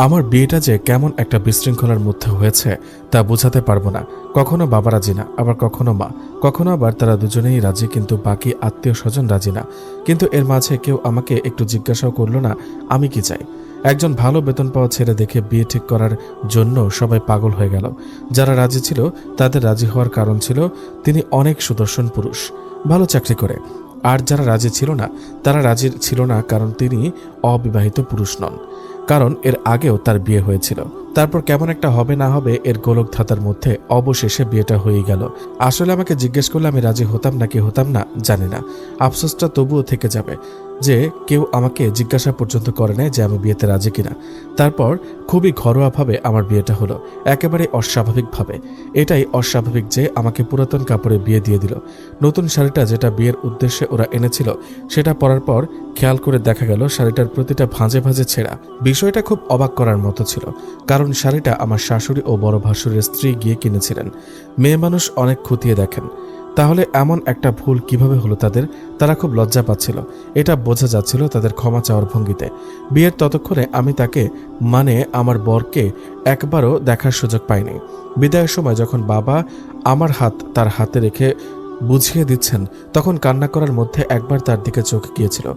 আমার বিয়েটা যে কেমন একটা বিশৃঙ্খলার মধ্যে হয়েছে তা বোঝাতে পারবো না। কখনো বাবা রাজি না, আবার কখনো মা, কখনো আবার তারা দুজনেই রাজি কিন্তু বাকি আত্মীয় স্বজন রাজি না। কিন্তু এর মাঝে কেউ আমাকে একটু জিজ্ঞাসাও করলো না আমি কি চাই। একজন ভালো বেতন পাওয়া ছেলে দেখে বিয়ে ঠিক করার জন্য সবাই পাগল হয়ে গেল। যারা রাজি ছিল তাদের রাজি হওয়ার কারণ ছিল তিনি অনেক সুদর্শন পুরুষ, ভালো চাকরি করে। আর যারা রাজি ছিল না তারা রাজি ছিল না কারণ তিনি অবিবাহিত পুরুষ নন, কারণ এর আগেও তার বিয়ে হয়েছিল। তারপর কেমন একটা হবে না হবে এর গোলক ধাঁধার মধ্যে অবশেষে বিয়েটা হয়ে গেল। আসলে আমাকে জিজ্ঞেস করলে আমি রাজি হতাম নাকি হতাম না জানি না। আফসোসটা তবুও থেকে যাবে যে কেউ আমাকে জিজ্ঞাসা পর্যন্ত করে না যে আমি বিয়েতে রাজি কিনা। তারপর খুবই ঘরোয়াভাবে আমার বিয়েটা হলো, একেবারে অস্বাভাবিকভাবে। এটাই অস্বাভাবিক যে আমাকে পুরাতন কাপড়ে বিয়ে দিয়ে দিল। নতুন শাড়িটা যেটা বিয়ের উদ্দেশ্যে ওরা এনেছিল সেটা পরার পর খেয়াল করে দেখা গেল শাড়িটার প্রতিটা ভাঁজে ভাঁজে ছেঁড়া। বিষয়টা খুব অবাক করার মতো ছিল, কারণ শাড়িটা আমার শাশুড়ি ও বড় ভাসুরের স্ত্রী গিয়ে কিনেছিলেন। মেয়ে মানুষ অনেক খতিয়ে দেখেন, তাহলে এমন একটা ভুল কিভাবে হলো তাদের? তারা খুব লজ্জা পাচ্ছিল, এটা বোঝা যাচ্ছিল তাদের ক্ষমা চাওয়ার ভঙ্গিতে। বিয়ের ততক্ষণে আমি তাকে মানে আমার বরকে একবারও দেখার সুযোগ পাইনি। বিদায়ের সময় যখন বাবা আমার হাত তার হাতে রেখে বুঝিয়ে দিচ্ছেন তখন কান্না করার মধ্যে একবার তার দিকে চোখ গিয়েছিল।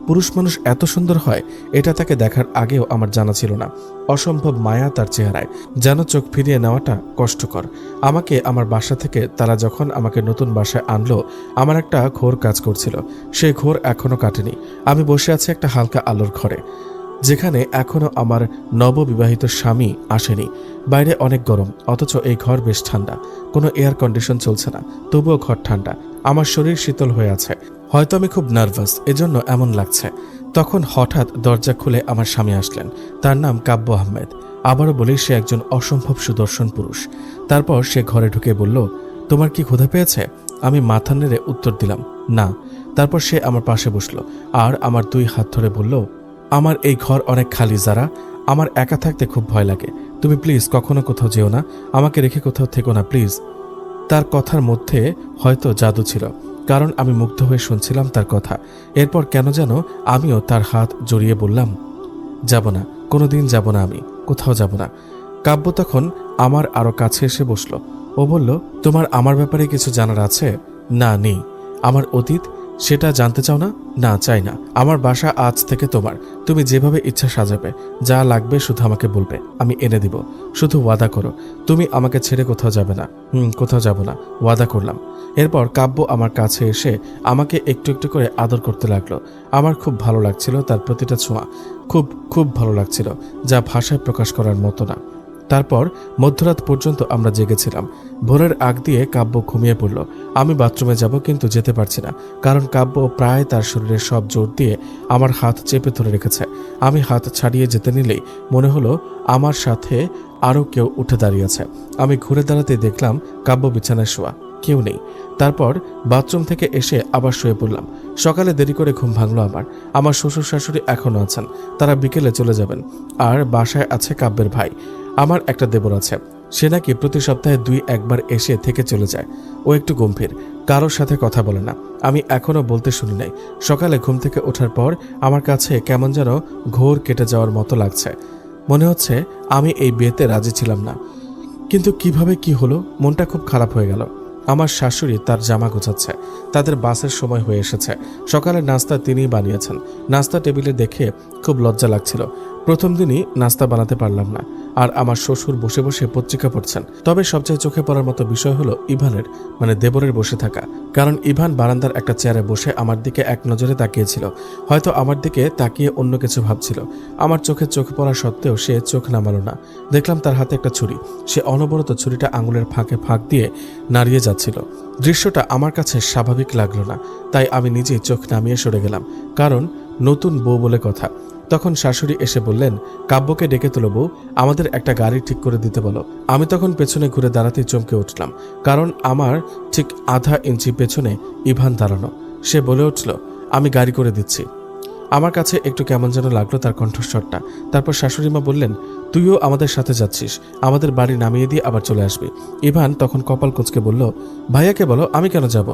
পুরুষ মানুষ এত সুন্দর হয় এটা তাকে দেখার আগেও আমার জানা ছিল না। অসম্ভব মায়া তার চেহারায়, যেন চোখ ফিরিয়ে নেওয়াটা কষ্টকর। আমাকে আমার বাসা থেকে তারা যখন আমাকে নতুন বাসায় আনলো আমার একটা ঘোর কাজ করছিল, সেই ঘোর এখনো কাটেনি। আমি বসে আছি একটা হালকা আলোর ঘরে, যেখানে এখনো আমার নববিবাহিত স্বামী আসেনি। বাইরে অনেক গরম, অথচ এই ঘর বেশ ঠান্ডা। কোনো এয়ার কন্ডিশন চলছে না, তবুও ঘর ঠান্ডা। আমার শরীর শীতল হয়ে আছে, হয়তো আমি খুব নার্ভাস এজন্য এমন লাগছে। তখন হঠাৎ দরজা খুলে আমার স্বামী আসলেন। তার নাম কাব্য আহমেদ। আবারও বলি সে একজন অসম্ভব সুদর্শন পুরুষ। তারপর সে ঘরে ঢুকে বলল, তোমার কি ক্ষুধা পেয়েছে? আমি মাথা নেড়ে উত্তর দিলাম, না। তারপর সে আমার পাশে বসলো আর আমার 2 হাত ধরে বলল, আমার এই ঘর অনেক খালি যারা, আমার একা থাকতে খুব ভয় লাগে। তুমি প্লিজ কখনো কোথাও যেও না, আমাকে রেখে কোথাও থেকো না প্লিজ। তার কথার মধ্যে হয়তো জাদু ছিল, কারণ আমি মুগ্ধ হয়ে শুনছিলাম তার কথা। এরপর কেন যেন আমিও তার হাত জড়িয়ে বললাম, যাব না, কোনোদিন যাব না, আমি কোথাও যাব না। কাব্য তখন আমার আরো কাছে এসে বসলো। ও বলল, তোমার আমার ব্যাপারে কিছু জানার আছে? না, নেই। আমার অতীত সেটা জানতে চাও না? না, চাই না। আমার বাসা আজ থেকে তোমার, তুমি যেভাবে ইচ্ছা সাজাবে, যা লাগবে শুধু আমাকে বলবে, আমি এনে দিব। শুধু ওয়াদা করো তুমি আমাকে ছেড়ে কোথাও যাবে না। কোথাও যাব না, ওয়াদা করলাম। এরপর কাব্য আমার কাছে এসে আমাকে একটু একটু করে আদর করতে লাগলো। আমার খুব ভালো লাগছিল তার প্রতিটা ছোঁয়া, খুব খুব ভালো লাগছিল, যা ভাষায় প্রকাশ করার মতো না। তারপর মধ্যরাত পর্যন্ত আমরা জেগেছিলাম। ভোরের আগ দিয়ে কাব্য ঘুমিয়ে পড়ল। আমি বাথরুমে যাব কিন্তু যেতে পারছি না, কারণ কাব্য প্রায় তার শরীরের সব জোর দিয়ে আমার হাত চেপে ধরে রেখেছে। আমি হাত ছাড়িয়ে যেতে নিলেই মনে হলো আমার সাথে আরও কেউ উঠে দাঁড়িয়েছে। আমি ঘুরে দাঁড়াতে দেখলাম কাব্য বিছানায় শোয়া, কেউ নেই। তারপর বাথরুম থেকে এসে আবার শুয়ে পড়লাম। সকালে দেরি করে ঘুম ভাঙলো আমার। আমার শ্বশুর শাশুড়ি এখনও আছেন, তারা বিকেলে চলে যাবেন। আর বাসায় আছে কাব্যের ভাই। আমার একটা দেবর আছে, সে নাকি প্রতি সপ্তাহে 2-1 বার এসে থেকে চলে যায়। ও একটু গম্ভীর, কারোর সাথে কথা বলে না। আমি এখনো বলতে শুনি নাই। সকালে ঘুম থেকে ওঠার পর আমার কাছে কেমন যেন ঘোর কেটে যাওয়ার মতো লাগছে। মনে হচ্ছে আমি এই বিয়েতে রাজি ছিলাম না, কিন্তু কিভাবে কি হলো, মনটা খুব খারাপ হয়ে গেল। আমার শাশুড়ি তার জামা গোছাচ্ছে, তাদের বাসের সময় হয়ে এসেছে। সকালের নাস্তা তিনিই বানিয়েছেন। নাস্তা টেবিলে দেখে খুব লজ্জা লাগছিল। প্রথম দিনই নাস্তা বানাতে পারলাম না, আর আমার শ্বশুর বসে বসে পত্রিকা পড়ছেন। তবে সবচেয়ে চোখে পড়ার মতো বিষয় হলো ইভানের মানে দেবরের বসে থাকা, কারণ ইভান বারান্দার একটা চেয়ারে বসে আমার দিকে এক নজরে তাকিয়েছিল। হয়তো আমার দিকে তাকিয়ে অন্য কিছু ভাবছিল। আমার চোখে চোখ পড়া সত্ত্বেও সে চোখ নামালো না। দেখলাম তার হাতে একটা ছুরি, সে অনবরত ছুরিটা আঙুলের ফাঁকে ফাঁক দিয়ে নাড়িয়ে যাচ্ছিল। দৃশ্যটা আমার কাছে স্বাভাবিক লাগলো না, তাই আমি নিজেই চোখ নামিয়ে সরে গেলাম, কারণ নতুন বউ বলে কথা। তখন শাশুড়ি এসে বললেন, কাব্যকে ডেকে তোলো বউ, আমাদের একটা গাড়ি ঠিক করে দিতে বলো। আমি তখন পেছনে ঘুরে দাঁড়াতেই চমকে উঠলাম, কারণ আমার ঠিক আধা ইঞ্চি পেছনে ইভান দাঁড়ানো। সে বলে উঠল, আমি গাড়ি করে দিচ্ছি। আমার কাছে একটু কেমন যেন লাগলো তার কণ্ঠস্বরটা। তারপর শাশুড়িমা বললেন, তুইও আমাদের সাথে যাচ্ছিস, আমাদের বাড়ি নামিয়ে দিয়ে আবার চলে আসবি। ইভান তখন কপাল কুঁচকে বলল, ভাইয়াকে বলো, আমি কেন যাব?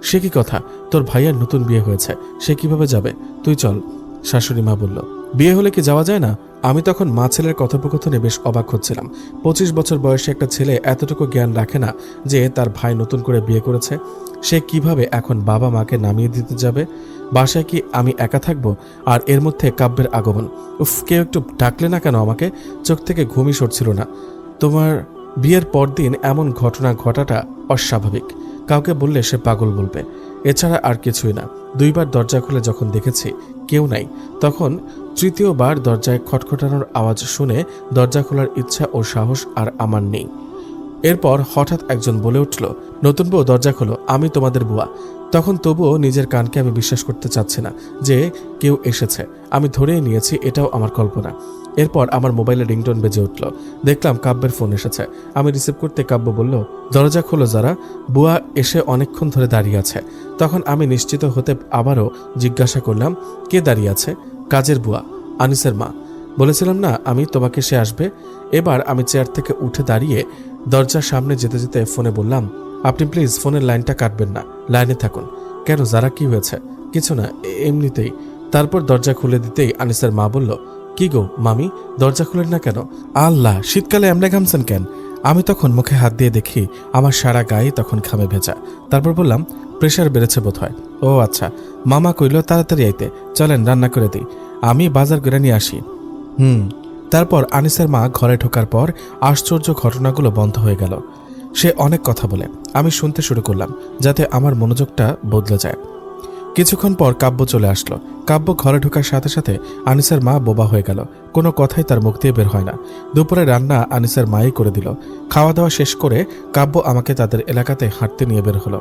সে কি কথা, তোর ভাইয়ার নতুন বিয়ে হয়েছে, সে কিভাবে যাবে? তুই চল। শাশুড়ি মা বলল, বিয়ে হলে কি যাওয়া যায় না? আমি তখন মা ছেলের কথোপকথনে বেশ অবাক হচ্ছিলাম। 25 বছর বয়সে একটা ছেলে এতটুকু জ্ঞান রাখে না যে তার ভাই নতুন করে বিয়ে করেছে। সে কিভাবে এখন বাবা মাকে নামিয়ে দিতে যাবে? বাসায় কি আমি একা থাকবো? আর এর মধ্যে কাব্যের আগমন। উফ, কেউ একটু ডাকলে না কেন আমাকে? চোখ থেকে ঘুমই সরছিল না। তোমার বিয়ের পরদিন এমন ঘটনা ঘটাটা অস্বাভাবিক। কাউকে বললে সে পাগল বলবে, এছাড়া আর কিছুই না। 2 বার দরজা খুলে যখন দেখেছি কেউ নাই, তখন তৃতীয়বার দরজায় খটখটানোর আওয়াজ শুনে দরজা খোলার ইচ্ছা ও সাহস আর আমার নেই। এরপর হঠাৎ একজন বলে উঠল, নতুন বউ দরজা খোলো, আমি তোমাদের বুয়া। তখন তবুও নিজের কানকে আমি বিশ্বাস করতে চাচ্ছি না যে কেউ এসেছে। আমি ধরেই নিয়েছি এটাও আমার কল্পনা। এরপর আমার মোবাইলে রিংটোন বেজে উঠল। দেখলাম কাব্যের ফোন এসেছে। আমি রিসিভ করতে কাব্য বলল, দরজা খোলো যারা, বুয়া এসে অনেকক্ষণ ধরে দাঁড়িয়ে আছে। তখন আমি নিশ্চিত হতে আবারও জিজ্ঞাসা করলাম, কে দাঁড়িয়ে আছে? কাজের বুয়া, আনিসের মা। বলেছিলাম না আমি তোমাকে সে আসবে। এবার আমি চেয়ার থেকে উঠে দাঁড়িয়ে দরজার সামনে যেতে যেতে ফোনে বললাম, আপনি প্লিজ ফোনের লাইনটা কাটবেন না, লাইনে থাকুন। কেন যারা, কি হয়েছে? কিছু না, এমনিতেই। তারপর দরজা খুলে দিতেই আনিসের মা বলল, কি গো মামি, দরজা খুলেন না কেন? আল্লাহ, শীতকালে এমনি ঘামছেন কেন? আমি তখন মুখে হাত দিয়ে দেখি আমার সারা গায়ে তখন ঘামে ভেজা। তারপর বললাম, প্রেশার বেড়েছে বোধ হয়। ও আচ্ছা। মামা কইল তাড়াতাড়ি আইতে, চলেন রান্না করে দিই, আমি বাজার করে নিয়ে আসি। তারপর আনিসের মা ঘরে ঢোকার পর আশ্চর্য ঘটনাগুলো বন্ধ হয়ে গেল। সে অনেক কথা বলে, আমি শুনতে শুরু করলাম যাতে আমার মনোযোগটা বদলে যায়। কিছুক্ষণ পর কাব্য চলে আসলো। কাব্য ঘরে ঢোকার সাথে সাথে আনিসের মা বোবা হয়ে গেল। কোনো কথাই তার মুখ দিয়ে বের হয় না। দুপুরে রান্না আনিসের মাই করে দিল। খাওয়া দাওয়া শেষ করে কাব্য আমাকে তাদের এলাকাতে হাঁটতে নিয়ে বের হলো।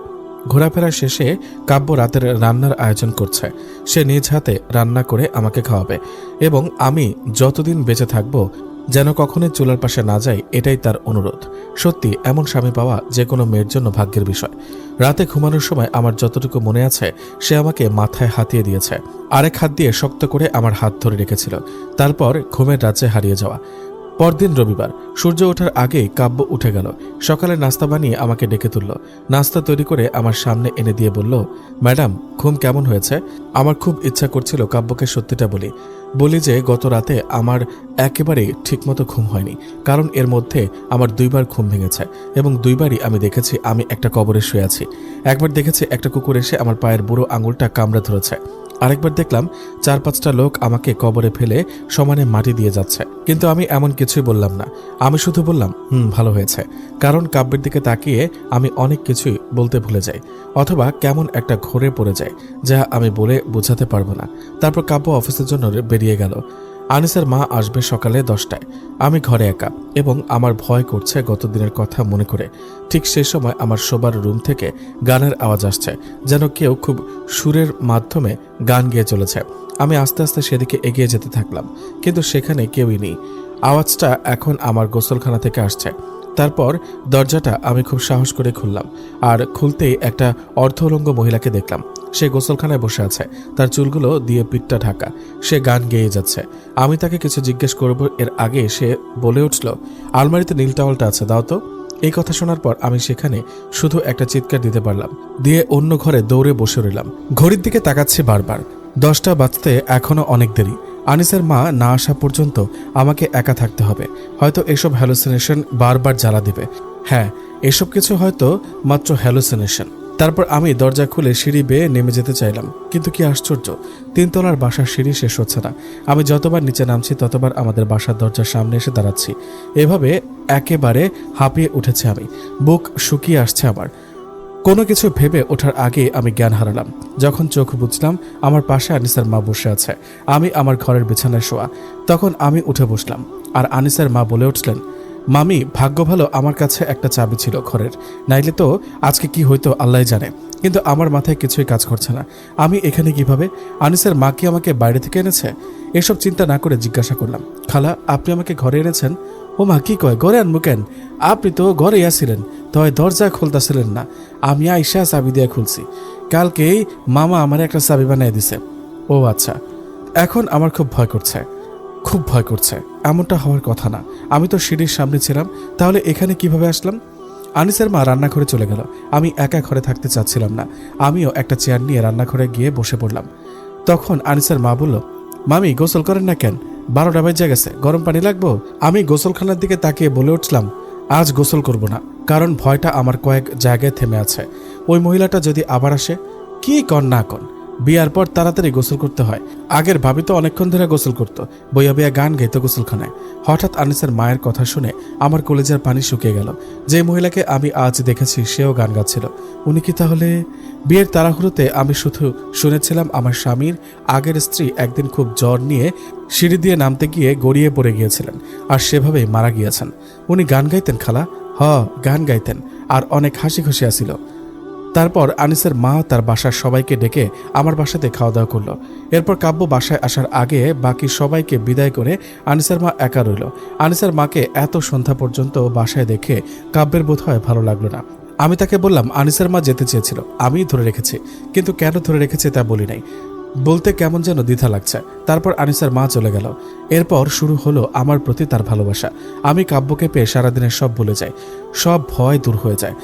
ঘোরাফেরা শেষে কাব্য রাতের রান্নার আয়োজন করছে। সে নিজ হাতে রান্না করে আমাকে খাওয়াবে এবং আমি যতদিন বেঁচে থাকব যেন কখনোই চুলার পাশে না যাই, এটাই তার অনুরোধ। সত্যি এমন স্বামী পাওয়া যে কোনো মেয়ের জন্য ভাগ্যের বিষয়। রাতে ঘুমানোর সময় আমার যতটুকু মনে আছে, সে আমাকে মাথায় হাতিয়ে দিয়েছে, আরেক হাত দিয়ে শক্ত করে আমার হাত ধরে রেখেছিল। তারপর ঘুমের রাজ্যে হারিয়ে যাওয়া। পরদিন রবিবার, সূর্য ওঠার আগেই কাব্য উঠে গেল। সকালে নাস্তা বানিয়ে আমাকে ডেকে তুলল। নাস্তা তৈরি করে আমার সামনে এনে দিয়ে বলল, ম্যাডাম ঘুম কেমন হয়েছে? আমার খুব ইচ্ছা করছিল কাব্যকে সত্যিটা বলি যে গত রাতে আমার একেবারেই ঠিকমতো ঘুম হয়নি, কারণ এর মধ্যে আমার 2 বার ঘুম ভেঙেছে এবং 2 বারই আমি দেখেছি আমি একটা কবরে শুয়ে আছি। একবার দেখেছি একটা কুকুর এসে আমার পায়ের বুড়ো আঙুলটা কামড়ে ধরেছে। আরেকবার দেখলাম 4-5টা লোক আমাকে কবরে ফেলে সমানে মাটি দিয়ে যাচ্ছে। কিন্তু আমি এমন কিছুই বললাম না। আমি শুধু বললাম, ভালো হয়েছে, কারণ কাব্যের দিকে তাকিয়ে আমি অনেক কিছুই বলতে ভুলে যাই, অথবা কেমন একটা ঘোরে পড়ে যায় যা আমি বলে বোঝাতে পারবো না। তারপর কাব্য অফিসের জন্য বেরিয়ে গেল। আনিসের মা আসবে সকালে 10টায়। আমি ঘরে একা এবং আমার ভয় করছে গত দিনের কথা মনে করে। ঠিক সেই সময় আমার শোবার রুম থেকে গানের আওয়াজ আসছে, যেন কেউ খুব সুরের মাধ্যমে গান গেয়ে চলেছে। আমি আস্তে আস্তে সেদিকে এগিয়ে যেতে থাকলাম, কিন্তু সেখানে কেউই নেই। আওয়াজটা এখন আমার গোসলখানা থেকে আসছে। তারপর দরজাটা আমি খুব সাহস করে খুললাম, আর খুলতেই একটা অর্ধউলঙ্গ মহিলাকে দেখলাম। সে গোসলখানায় বসে আছে, তার চুলগুলো দিয়ে পিঠটা ঢাকা। সে গান গেয়ে যাচ্ছে। আমি তাকে কিছু জিজ্ঞেস করব এর আগে সে বলে উঠল, আলমারিতে নীল টাওয়ালটা আছে, দাও তো। এই কথা শোনার পর আমি সেখানে শুধু একটা চিৎকার দিতে পারলাম, দিয়ে অন্য ঘরে দৌড়ে বসে রইলাম। ঘড়ির দিকে তাকাচ্ছি বারবার। 10টা বাজতে এখনো অনেক দেরি। আনিসের মা না আসা পর্যন্ত আমাকে একা থাকতে হবে। হয়তো এসব হ্যালুসিনেশন বারবার জ্বালা দিবে। হ্যাঁ, এসব কিছু হয়তো মাত্র হ্যালুসিনেশন। তারপর আমি দরজা খুলে সিঁড়ি বেয়ে নেমে যেতে চাইলাম, কিন্তু কি আশ্চর্য, 3 তলার বাসার সিঁড়ি শেষ হচ্ছে না। আমি যতবার নিচে নামছি ততবার আমাদের বাসার দরজার সামনে এসে দাঁড়াচ্ছি। এভাবে একেবারে হাঁপিয়ে উঠেছে আমি, বুক শুকিয়ে আসছে আমার। কোনো কিছু ভেবে ওঠার আগে আমি জ্ঞান হারালাম। যখন চোখ বুঝলাম আমার পাশে আনিসের মা বসে আছে, আমি আমার ঘরের বিছানায় শোয়া। তখন আমি উঠে বসলাম, আর আনিসের মা বলে উঠলেন, মামি ভাগ্য ভালো আমার কাছে একটা চাবি ছিল ঘরের, নাইলে তো আজকে কি হইতো আল্লাহ জানে। কিন্তু আমার মাথায় কিছুই কাজ করছে না। আমি এখানে কিভাবে? আনিসের মা কি আমাকে বাইরে থেকে এনেছে? এসব চিন্তা না করে জিজ্ঞাসা করলাম, খালা আপনি আমাকে ঘরে এনেছেন? ও মা, কি কয় ঘরে আনবো কেন? আপনি তো ঘরেই আসছিলেন, তবে দরজা খুলতেছিলেন না। আমি আইসা চাবি দিয়ে খুলছি। কালকেই মামা আমার একটা চাবি বানিয়ে দিছে। ও আচ্ছা। এখন আমার খুব ভয় করছে, খুব ভয় করছে। এমনটা হওয়ার কথা না, আমি তো সিঁড়ির সামনে ছিলাম, তাহলে এখানে কিভাবে আসলাম? আনিসের মা রান্নাঘরে চলে গেল। আমি একা ঘরে থাকতে চাচ্ছিলাম না। আমিও একটা চেয়ার নিয়ে রান্নাঘরে গিয়ে বসে পড়লাম। তখন আনিসের মা বলল, মামি গোসল করেন না কেন? 12টা বেজে গেছে, গরম পানি লাগবো? আমি গোসলখানার দিকে তাকিয়ে বলে উঠলাম, আজ গোসল করব না, কারণ ভয়টা আমার কয়েক জায়গায় থেমে আছে। ওই মহিলাটা যদি আবার আসে? কি কন না কন, বিয়ার পর তাড়াতাড়ি গোসল করতে হয়। আগের ভাবি তো অনেকক্ষণ ধরে গোসল করতো, বইয়া বইয়া গান গাইতো গোসলখানায়। হঠাৎ আনিসের মায়ের কথা শুনে আমার কলেজের পানি শুকিয়ে গেল। যে মহিলাকে আমি আজ দেখেছি সেও গান গাচ্ছিল। উনি কি তাহলে? বিয়ের তাড়াহুড়োতে আমি শুধু শুনেছিলাম আমার স্বামীর আগের স্ত্রী একদিন খুব জ্বর নিয়ে সিঁড়ি দিয়ে নামতে গিয়ে গড়িয়ে পড়ে গিয়েছিলেন, আর সেভাবেই মারা গিয়েছেন। উনি গান গাইতেন খালা? গান গাইতেন, আর অনেক হাসি খুশি আসিল। তারপর আনিসের মা তার বাসার সবাইকে ডেকে আমার বাসাতে খাওয়া দাওয়া করলো। এরপর কাব্য বাসায় আসার আগে বাকি সবাইকে বিদায় করে আনিসের মা একা রইল। আনিসের মাকে এত সন্ধ্যা পর্যন্ত বাসায় দেখে কাব্যের বোধ হয় ভালো লাগলো না। আমি তাকে বললাম আনিসের মা যেতে চেয়েছিল, আমিই ধরে রেখেছি, কিন্তু কেন ধরে রেখেছি তা বলি নাই। বলতে কেমন যেন দ্বিধা লাগছে। তারপর আনিসের মা চলে গেল। এরপর শুরু হলো আমার প্রতি তার ভালোবাসা। আমি কাব্যকে পেয়ে সারাদিনের সব ভুলে যাই, সব ভয় দূর হয়ে যায়।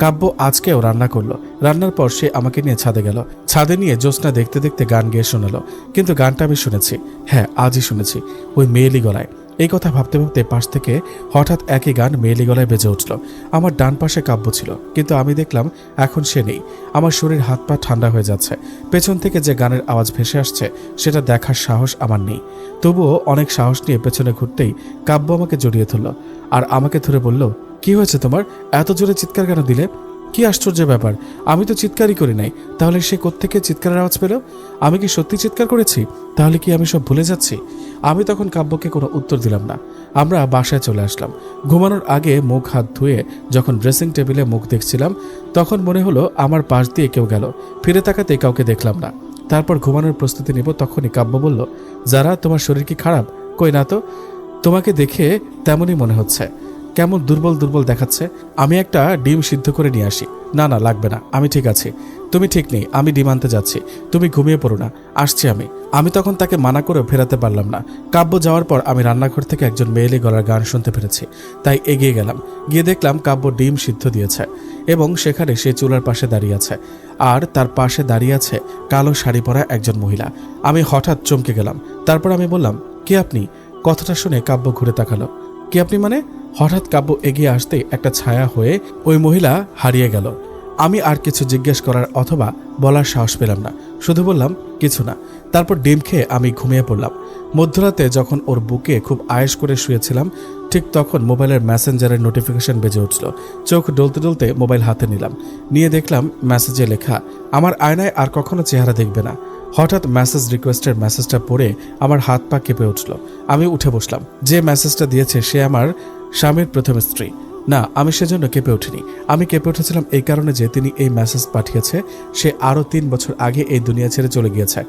কাব্য আজকেও রান্না করলো। রান্নার পর সে আমাকে নিয়ে ছাদে গেল। ছাদে নিয়ে জ্যোৎস্না দেখতে দেখতে গান গেয়ে শোনালো। কিন্তু গানটা আমি শুনেছি, হ্যাঁ আজই শুনেছি, ওই মেয়েলি গলায়। এই কথা ভাবতে ভাবতে পাশ থেকে হঠাৎ একই গান মেয়েলি গলায় বেজে উঠল। আমার ডান পাশে কাব্য ছিল, কিন্তু আমি দেখলাম এখন সে নেই। আমার শরীর হাত পা ঠান্ডা হয়ে যাচ্ছে। পেছন থেকে যে গানের আওয়াজ ভেসে আসছে সেটা দেখার সাহস আমার নেই। তবুও অনেক সাহস নিয়ে পেছনে ঘুরতেই কাব্য আমাকে জড়িয়ে ধরল, আর আমাকে ধরে বলল, কি হয়েছে তোমার? এত জোরে চিৎকার কেন দিলে? কি আশ্চর্য ব্যাপার, আমি তো চিৎকারই করি নাই, তাহলে সে কোত্থেকে চিৎকারের আওয়াজ পেল? আমি কি সত্যি চিৎকার করেছি? তাহলে কি আমি সব ভুলে যাচ্ছি? আমি তখন কাব্যকে কোনো উত্তর দিলাম না। আমরা বাসায় চলে আসলাম। ঘুমানোর আগে মুখ হাত ধুয়ে যখন ড্রেসিং টেবিলে মুখ দেখছিলাম, তখন মনে হলো আমার পাশ দিয়ে কেউ গেল। ফিরে তাকাতে কাউকে দেখলাম না। তারপর ঘুমানোর প্রস্তুতি নিব, তখনই কাব্য বলল, যারা তোমার শরীর কি খারাপ? কই না তো, তোমাকে দেখে তেমনই মনে হচ্ছে, কেমন দুর্বল দুর্বল দেখাচ্ছে। আমি একটা ডিম সিদ্ধ করে নিয়ে আসি। না না লাগবে না, আমি ঠিক আছি। তুমি ঠিক নেই, আমি ডিম আনতে যাচ্ছি, তুমি ঘুমিয়ে পড়ো না, আসছি আমি তখন তাকে মানা করে ফেরাতে পারলাম না। কাব্য যাওয়ার পর আমি রান্নাঘর থেকে একজন মেয়েলি গলার গান শুনতে পেরেছি, তাই এগিয়ে গেলাম। গিয়ে দেখলাম কাব্য ডিম সিদ্ধ দিয়েছে এবং সেখানে সে চুলার পাশে দাঁড়িয়ে আছে, আর তার পাশে দাঁড়িয়ে আছে কালো শাড়ি পরা একজন মহিলা। আমি হঠাৎ চমকে গেলাম। তারপর আমি বললাম, কে আপনি? কথাটা শুনে কাব্য ঘুরে তাকালো। কে আপনি মানে? হঠাৎ কাব্য এগিয়ে আসতেই একটা ছায়া হয়ে ওই মহিলা হারিয়ে গেল। আমি আর কিছু জিজ্ঞেস করার অথবা বলার সাহস পেলাম না, শুধু বললাম কিছু না। তারপর ডিম খেয়ে আমি ঘুমিয়ে পড়লাম। মধ্যরাতে যখন ওর বুকে খুব আয়েশ করে শুয়েছিলাম, ঠিক তখন মোবাইলের মেসেঞ্জারের নোটিফিকেশন বেজে উঠল। চোখ ডলতে ডলতে মোবাইল হাতে নিলাম, নিয়ে দেখলাম মেসেজে লেখা, আমার আয়নায় আর কখনো চেহারা দেখবে না। হঠাৎ মেসেজ রিকোয়েস্টের মেসেজটা পড়ে আমার হাত পা কেঁপে উঠল। আমি উঠে বসলাম। যে মেসেজটা দিয়েছে সে আমার স্বামীর প্রথম স্ত্রী। না, আমি সেজন্য কেঁপে উঠিনি। আমি কেঁপে উঠেছিলাম এই কারণে যে তিনি এই মেসেজ পাঠিয়েছে সে আরও 3 বছর আগে এই দুনিয়া ছেড়ে চলে গিয়েছে।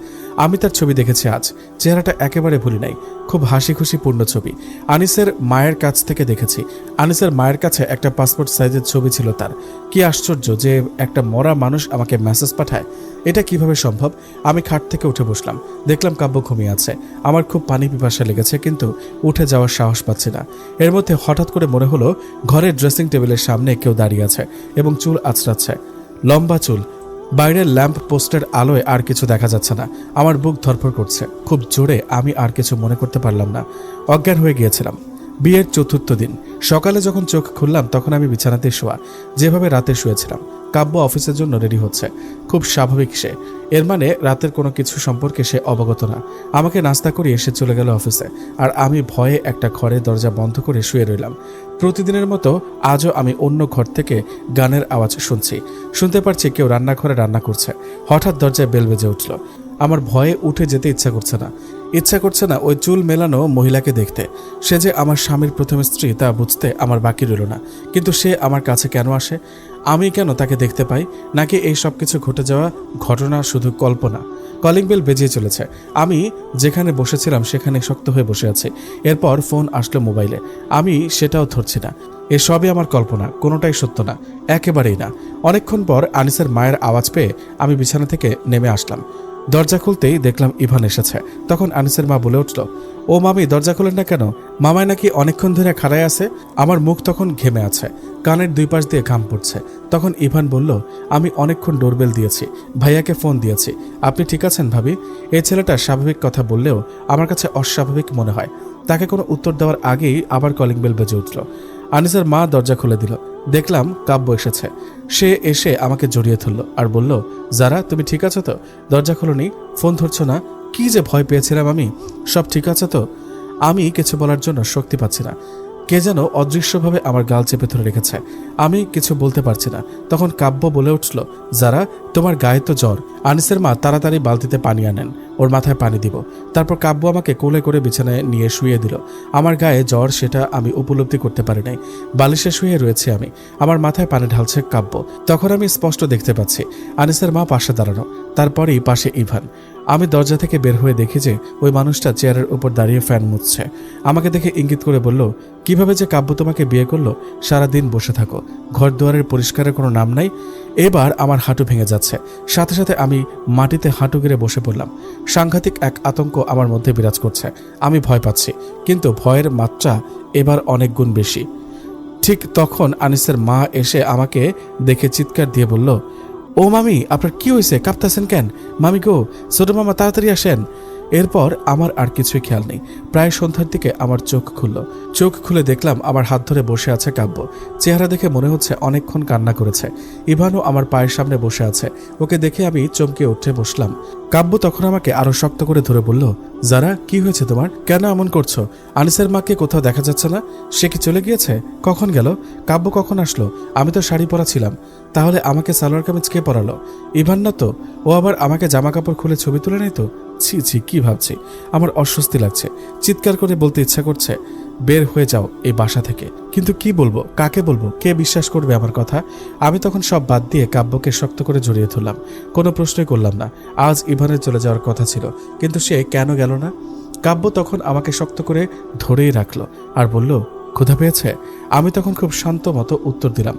আমি তার ছবি দেখেছি আজ, চেহারাটা একেবারে ভুলি নাই, খুব হাসি খুশি পূর্ণ ছবি। আনিসের মায়ের কাছ থেকে দেখেছি। আনিসের মায়ের কাছে একটা পাসপোর্ট সাইজের ছবি ছিল তার। কি আশ্চর্য যে একটা মরা মানুষ আমাকে মেসেজ পাঠায়, এটা কিভাবে সম্ভব? আমি খাট থেকে উঠে বসলাম, দেখলাম কাব্য ঘুমিয়ে আছে। আমার খুব পানি পিপাসা লেগেছে, কিন্তু উঠে যাওয়ার সাহস পাচ্ছি না। এর মধ্যে হঠাৎ করে মনে হলো ঘরের ড্রেসিং টেবিলের সামনে কেউ দাঁড়িয়ে আছে এবং চুল আঁচড়াচ্ছে, লম্বা চুল। বাইরের ল্যাম্প পোস্টের আলোয় আর কিছু দেখা যাচ্ছে না। আমার বুক ধরফর করছে খুব জোরে। আমি আর কিছু মনে করতে পারলাম না, অজ্ঞান হয়ে গিয়েছিলাম। বিয়ের 4র্থ দিন সকালে যখন চোখ খুললাম তখন আমি বিছানাতে শোয়া, যেভাবে রাতে শুয়েছিলাম। কাব্য অফিসের জন্য রেডি হচ্ছে, খুব স্বাভাবিক সে। এর মানে রাতের কোনো কিছু সম্পর্কে সে অবগত না। আমাকে নাস্তা করিয়ে সে চলে গেল অফিসে, আর আমি ভয়ে একটা ঘরে দরজা বন্ধ করে শুয়ে রইলাম। প্রতিদিনের মতো আজও আমি অন্য ঘর থেকে গানের আওয়াজ শুনতে পারছি কেউ রান্নাঘরে রান্না করছে। হঠাৎ দরজায় বেল বেজে উঠল। আমার ভয়ে উঠে যেতে ইচ্ছা করছে না ওই চুল মেলানো মহিলাকে দেখতে। সে যে আমার স্বামীর প্রথম স্ত্রী তা বুঝতে আমার বাকি রইল না। কিন্তু সে আমার কাছে কেন আসে? আমি কেন তাকে দেখতে পাই? নাকি এই সব কিছু ঘটে যাওয়া ঘটনা শুধু কল্পনা? কলিং বেল বেজিয়ে চলেছে। আমি যেখানে বসেছিলাম সেখানে শক্ত হয়ে বসে আছি। এরপর ফোন আসলো মোবাইলে, আমি সেটাও ধরছি না। এসবই আমার কল্পনা, কোনোটাই সত্য না, একেবারেই না। অনেকক্ষণ পর আনিসের মায়ের আওয়াজ পেয়ে আমি বিছানা থেকে নেমে আসলাম। দরজা খুলতেই দেখলাম ইভান এসেছে। তখন আনিসের মা বলে উঠল, ও মামি দরজা খোলেন না কেন? মামায় নাকি অনেকক্ষণ ধরে খাড়ায় আছে। আমার মুখ তখন ঘেমে আছে। কানের দুই পাশ দিয়ে ঘাম পড়ছে। তখন ইভান বলল, আমি অনেকক্ষণ ডোরবেল দিয়েছি, ভাইয়াকে ফোন দিয়েছি, আপনি ঠিক আছেন ভাবি? এই ছেলেটা স্বাভাবিক কথা বললেও আমার কাছে অস্বাভাবিক মনে হয়। তাকে কোনো উত্তর দেওয়ার আগেই আবার কলিং বেল বেজে উঠল। আনিসের মা দরজা খুলে দিল। দেখলাম কাব্য এসেছে। সে এসে আমাকে জড়িয়ে ধরল আর বলল, যারা তুমি ঠিক আছো তো? দরজা খোলনি, ফোন ধরছো না, কি যে ভয় পেয়েছিলাম আমি। সব ঠিক আছে তো? আমি কিছু বলার জন্য শক্তি পাচ্ছি না। কে যেন অদৃশ্যভাবে আমার গাল চেপে ধরে রেখেছে। আমি কিছু বলতে পারছি না। তখন কাব্য বলে উঠল, যারা, তোমার গায়ে তো জ্বর। আনিসের মা তাড়াতাড়ি বালতিতে পানি আনেন, ওর মাথায় পানি দিব। তারপর কাব্য আমাকে কোলে করে বিছানায় নিয়ে শুয়ে দিল। আমার গায়ে জ্বর সেটা আমি উপলব্ধি করতে পারি নাই। বালিশে শুয়ে রয়েছে আমি, আমার মাথায় পানি ঢালছে কাব্য। তখন আমি স্পষ্ট দেখতে পাচ্ছি আনিসের মা পাশে দাঁড়ানো, তারপরেই পাশে ইভান। আমি দরজা থেকে বের হয়ে দেখি যে ওই মানুষটা চেয়ারের উপর দাঁড়িয়ে ফ্যান মুছছে। আমাকে দেখে ইঙ্গিত করে বলল, কিভাবে যে কাব্য তোমাকে বিয়ে করলো? সারাদিন বসে থাকো, ঘর দুয়ারের পরিষ্কারের কোনো নাম নাই। এবার আমার হাঁটু ভেঙে যাচ্ছে। সাথে সাথে আমি মাটিতে হাঁটু গেড়ে বসে পড়লাম। সাংঘাতিক এক আতঙ্ক আমার মধ্যে বিরাজ করছে। আমি ভয় পাচ্ছি, কিন্তু ভয়ের মাত্রা এবার অনেক গুণ বেশি। ঠিক তখন আনিসের মা এসে আমাকে দেখে চিৎকার দিয়ে বলল, ও মামি, আপনার কি হয়েছে? কাঁপতেছেন কেন? মামি গো, ছোট মামা তাড়াতাড়ি আসেন। এরপর আমার আর কিছুই খেয়াল নেই। প্রায় সন্ধ্যার দিকে আমার চোখ খুলল। চোখ খুলে দেখলাম আমার হাত ধরে বসে আছে কাব্য। চেহারা দেখে মনে হচ্ছে অনেকক্ষণ কান্না করেছে। ইভানও আমার পায়ের সামনে বসে আছে। ওকে দেখে আমি চমকে উঠে বসলাম। কাব্য তখন আমাকে আরো শক্ত করে ধরে বলল, যারা, কি হয়েছে তোমার? কেন এমন করছো? আনিসের মাকে কোথাও দেখা যাচ্ছে না। সে কি চলে গিয়েছে? কখন গেল? কাব্য কখন আসলো? আমি তো শাড়ি পরা ছিলাম। তাহলে আমাকে সালোয়ার কামিজ কে পরালো? ইভান না তো? ও আবার আমাকে জামা কাপড় খুলে ছবি তুলে নেই তো? ছি ছি, কি ভাবছি? আমার অস্বস্তি লাগছে। চিৎকার করে বলতে ইচ্ছা করছে, বের হয়ে যাও এই বাসা থেকে। কিন্তু কি বলবো, কাকে বলবো, কে বিশ্বাস করবে আমার কথা? আমি তখন সব বাদ দিয়ে কাব্যকে শক্ত করে জড়িয়ে ধরলাম। কোনো প্রশ্নই করলাম না। আজ ইভানের চলে যাওয়ার কথা ছিল, কিন্তু সে কেন গেল না? কাব্য তখন আমাকে শক্ত করে ধরেই রাখলো আর বলল, ক্ষুধা পেয়েছে? আমি তখন খুব শান্ত মতো উত্তর দিলাম,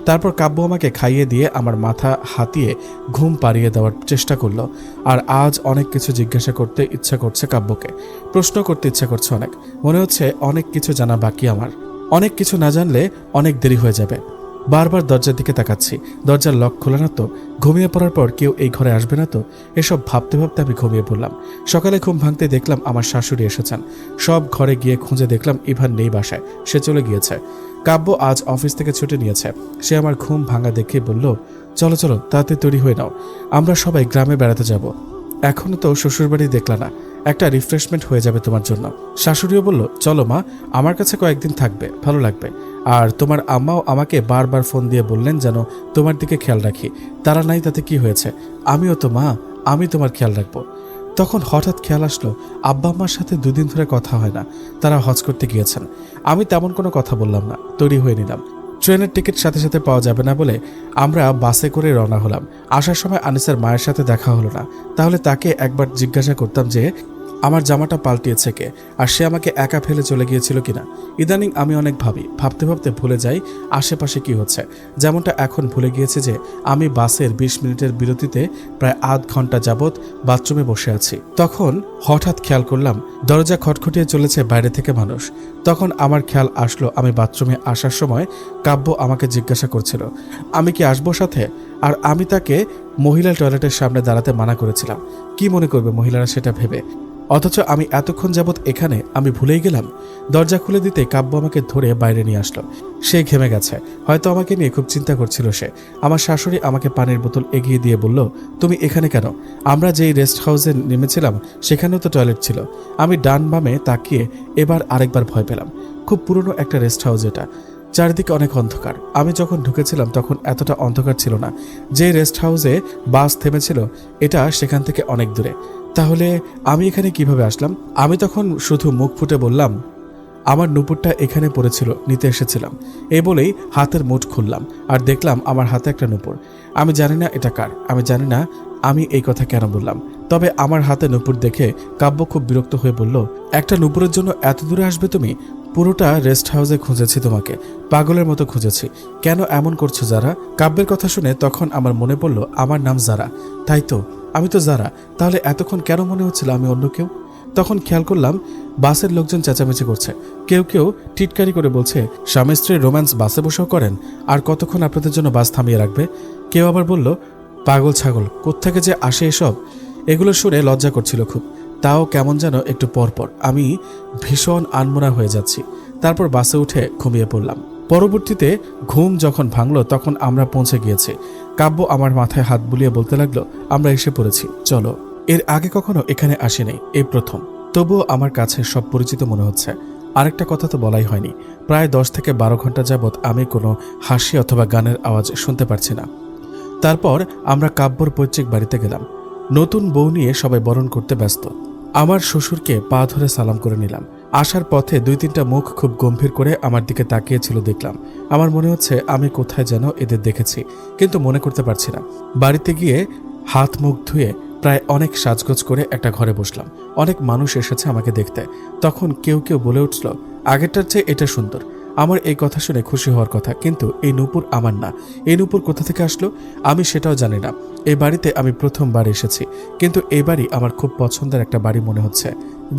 তারপর কাব্য আমাকে খাইয়ে দিয়ে আমার মাথা হাতিয়ে ঘুম পাড়িয়ে দেওয়ার চেষ্টা করলো। আর আজ অনেক কিছু জিজ্ঞাসা করতে ইচ্ছা করছে কাব্যকে, প্রশ্ন করতে ইচ্ছা করছে অনেক। মনে হচ্ছে অনেক কিছু জানা বাকি আমার। অনেক কিছু না জানলে অনেক দেরি হয়ে যাবে। বারবার দরজার দিকে তাকাচ্ছি, দরজার লক খোলা না তো? ঘুমিয়ে পড়ার পর কেউ এই ঘরে আসবে না তো? এসব ভাবতে ভাবতে আমি ঘুমিয়ে পড়লাম। সকালে ঘুম ভাঙতে দেখলাম আমার শাশুড়ি এসেছেন। সব ঘরে গিয়ে খুঁজে দেখলাম ইভান নেই বাসায়, সে চলে গিয়েছে। কাব্য আজ অফিস থেকে ছুটি নিয়েছে। সে আমার ঘুম ভাঙা দেখে বলল, চলো চলো, তাড়াতাড়ি তৈরি হয়ে নাও, আমরা সবাই গ্রামে বেড়াতে যাব। এখনো তো শ্বশুরবাড়ি দেখলা না, একটা রিফ্রেশমেন্ট হয়ে যাবে তোমার জন্য। শাশুড়িও বলল, চলো মা, আমার কাছে কয়েকদিন থাকবে, ভালো লাগবে। আর তোমার আম্মাও আমাকে বারবার ফোন দিয়ে বললেন যেন তোমার দিকে খেয়াল রাখি। তারা নাই তাতে কি হয়েছে? আমিও তো মা, আমি তোমার খেয়াল রাখবো। তখন হঠাৎ খেয়াল আসলো, আব্বা আম্মার সাথে দুদিন ধরে কথা হয় না, তারা হজ করতে গিয়েছেন। আমি তেমন কোনো কথা বললাম না, তৈরি হয়ে নিলাম। ট্রেনের টিকিট সাথে সাথে পাওয়া যাবে না বলে আমরা বাসে করে রওনা হলাম। আসার সময় আনিসের মায়ের সাথে দেখা হলো না। তাহলে তাকে একবার জিজ্ঞাসা করতাম যে আমার জামাটা পাল্টিয়েছে কে, আর সে আমাকে একা ফেলে চলে গিয়েছিল কিনা। ইদানিং আমি অনেক ভাবি, ভাবতে ভাবতে ভুলে যাই আশেপাশে কি হচ্ছে। যেমনটা এখন ভুলে গিয়েছে যে আমি বাসের 20 মিনিটের বিরতিতে প্রায় আধ ঘন্টা যাবৎ বাথরুমে বসে আছি। তখন হঠাৎ খেয়াল করলাম দরজা খটখটিয়ে চলেছে বাইরে থেকে মানুষ। তখন আমার খেয়াল আসলো আমি বাথরুমে আসার সময় কাব্য আমাকে জিজ্ঞাসা করছিল আমি কি আসবো সাথে, আর আমি তাকে মহিলা টয়লেটের সামনে দাঁড়াতে মানা করেছিলাম। কি মনে করবে মহিলারা সেটা ভেবে? অথচ আমি এতক্ষণ যাবৎ এখানে, আমি ভুলেই গেলাম। দরজা খুলে দিতে কাব্য আমাকে ধরে বাইরে নিয়ে আসলো। সে ঘেমে গেছে, হয়তো আমাকে নিয়ে খুব চিন্তা করছিল সে। আমার শাশুড়ি আমাকে পানির বোতল এগিয়ে দিয়ে বলল, তুমি এখানে কেন? আমরা যেই রেস্ট হাউসে নেমেছিলাম সেখানেও তো টয়লেট ছিল। আমি ডান বামে তাকিয়ে এবার আরেকবার ভয় পেলাম। খুব পুরনো একটা রেস্ট হাউস এটা, চারিদিকে অনেক অন্ধকার। আমি যখন ঢুকেছিলাম তখন এতটা অন্ধকার ছিল না। যে রেস্ট হাউসে বাস থেমেছিল এটা সেখান থেকে অনেক দূরে। তাহলে আমি এখানে কিভাবে আসলাম? আমি তখন শুধু মুখ ফুটে বললাম, আমার নুপুরটা এখানে পড়েছিল, নিতে এসেছিলাম। এই বলেই হাতের মুঠ খুললাম আর দেখলাম আমার হাতে একটা নুপুর। আমি জানি না এটা কার, আমি জানি না আমি এই কথা কেন বললাম। তবে আমার হাতে নুপুর দেখে কাব্য খুব বিরক্ত হয়ে বলল, একটা নুপুরের জন্য এত দূরে আসবে তুমি? পুরোটা রেস্ট হাউসে খুঁজেছি তোমাকে, পাগলের মতো খুঁজেছি। কেন এমন করছো যারা? কাব্যের কথা শুনে তখন আমার মনে পড়ল আমার নাম যারা। তাই তো, আমি তো যারা। তাহলে এতক্ষণ কেন মনে হচ্ছিল আমি অন্য কেউ? তখন খেয়াল করলাম বাসের লোকজন চেঁচামেচি করছে, কেউ কেউ টিটকারি করে বলছে স্বামী স্ত্রীর রোম্যান্স বাসে বসেও করেন, আর কতক্ষণ আপনাদের জন্য বাস থামিয়ে রাখবে। কেউ আবার বলল পাগল ছাগল, কোত্থেকে যে আসে এসব। এগুলো শুনে লজ্জা করছিল খুব, তাও কেমন যেন একটু পরপর আমি ভীষণ আনমনা হয়ে যাচ্ছি। তারপর বাসে উঠে ঘুমিয়ে পড়লাম। পরবর্তীতে ঘুম যখন ভাঙল তখন আমরা পৌঁছে গিয়েছি। কাব্য আমার মাথায় হাত বুলিয়ে বলতে লাগলো আমরা এসে পড়েছি, চলো। এর আগে কখনো এখানে আসি নাই, এই প্রথম। তবুও আমার কাছে সব পরিচিত মনে হচ্ছে। আরেকটা কথা তো বলাই হয়নি, প্রায় 10 থেকে 12 ঘন্টা যাবৎ আমি কোনো হাসি অথবা গানের আওয়াজ শুনতে পারছি না। তারপর আমরা কাব্যর পৈতৃক বাড়িতে গেলাম। নতুন বউ নিয়ে সবাই বরণ করতে ব্যস্ত। আমার শ্বশুরকে পা ধরে সালাম করে নিলাম। আসার পথে 2-3টা মুখ খুব গম্ভীর করে আমার দিকে তাকিয়েছিল দেখলাম। আমার মনে হচ্ছে আমি কোথায় যেন এদের দেখেছি, কিন্তু মনে করতে পারছি না। বাড়িতে গিয়ে হাত মুখ ধুয়ে প্রায় অনেক সাজগোজ করে একটা ঘরে বসলাম। অনেক মানুষ এসেছে আমাকে দেখতে। তখন কেউ কেউ বলে উঠল আগেরটার চেয়ে এটা সুন্দর। আমার এই কথা শুনে খুশি হওয়ার কথা, কিন্তু এই নূপুর আমার না। এই নূপুর কোথা থেকে আসলো আমি সেটাও জানি না। এই বাড়িতে আমি প্রথমবার এসেছি, কিন্তু এই বাড়ি আমার খুব পছন্দের একটা বাড়ি মনে হচ্ছে,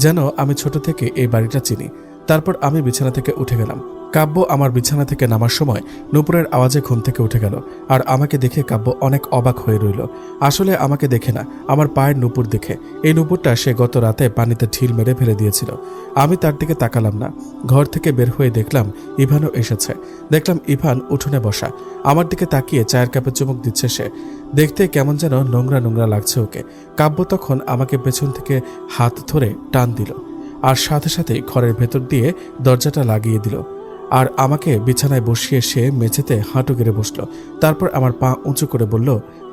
যেন আমি ছোট থেকে এই বাড়িটা চিনি। তারপর আমি বিছানা থেকে উঠে গেলাম। কাব্য আমার বিছানা থেকে নামার সময় নূপুরের আওয়াজে ঘুম থেকে উঠে গেল, আর আমাকে দেখে কাব্য অনেক অবাক হয়ে রইল। আসলে আমাকে দেখে না, আমার পায়ের নূপুর দেখে। এই নূপুরটা সে গত রাতে পানিতে ঢিল মেরে ফেলে দিয়েছিল। আমি তার দিকে তাকালাম না। ঘর থেকে বের হয়ে দেখলাম ইভানও এসেছে। দেখলাম ইভান উঠোনে বসা, আমার দিকে তাকিয়ে চায়ের কাপে চুমুক দিচ্ছে সে। দেখতে কেমন যেন নোংরা নোংরা লাগছে ওকে। কাব্য তখন আমাকে পেছন থেকে হাত ধরে টান দিল, আর সাথে সাথেই ঘরের ভেতর দিয়ে দরজাটা লাগিয়ে দিল, আর আমাকে বিছানায় বসিয়ে সে মেঝেতে হাঁটু গেড়ে বসলো। তারপর আমার পা উঁচু করে বলল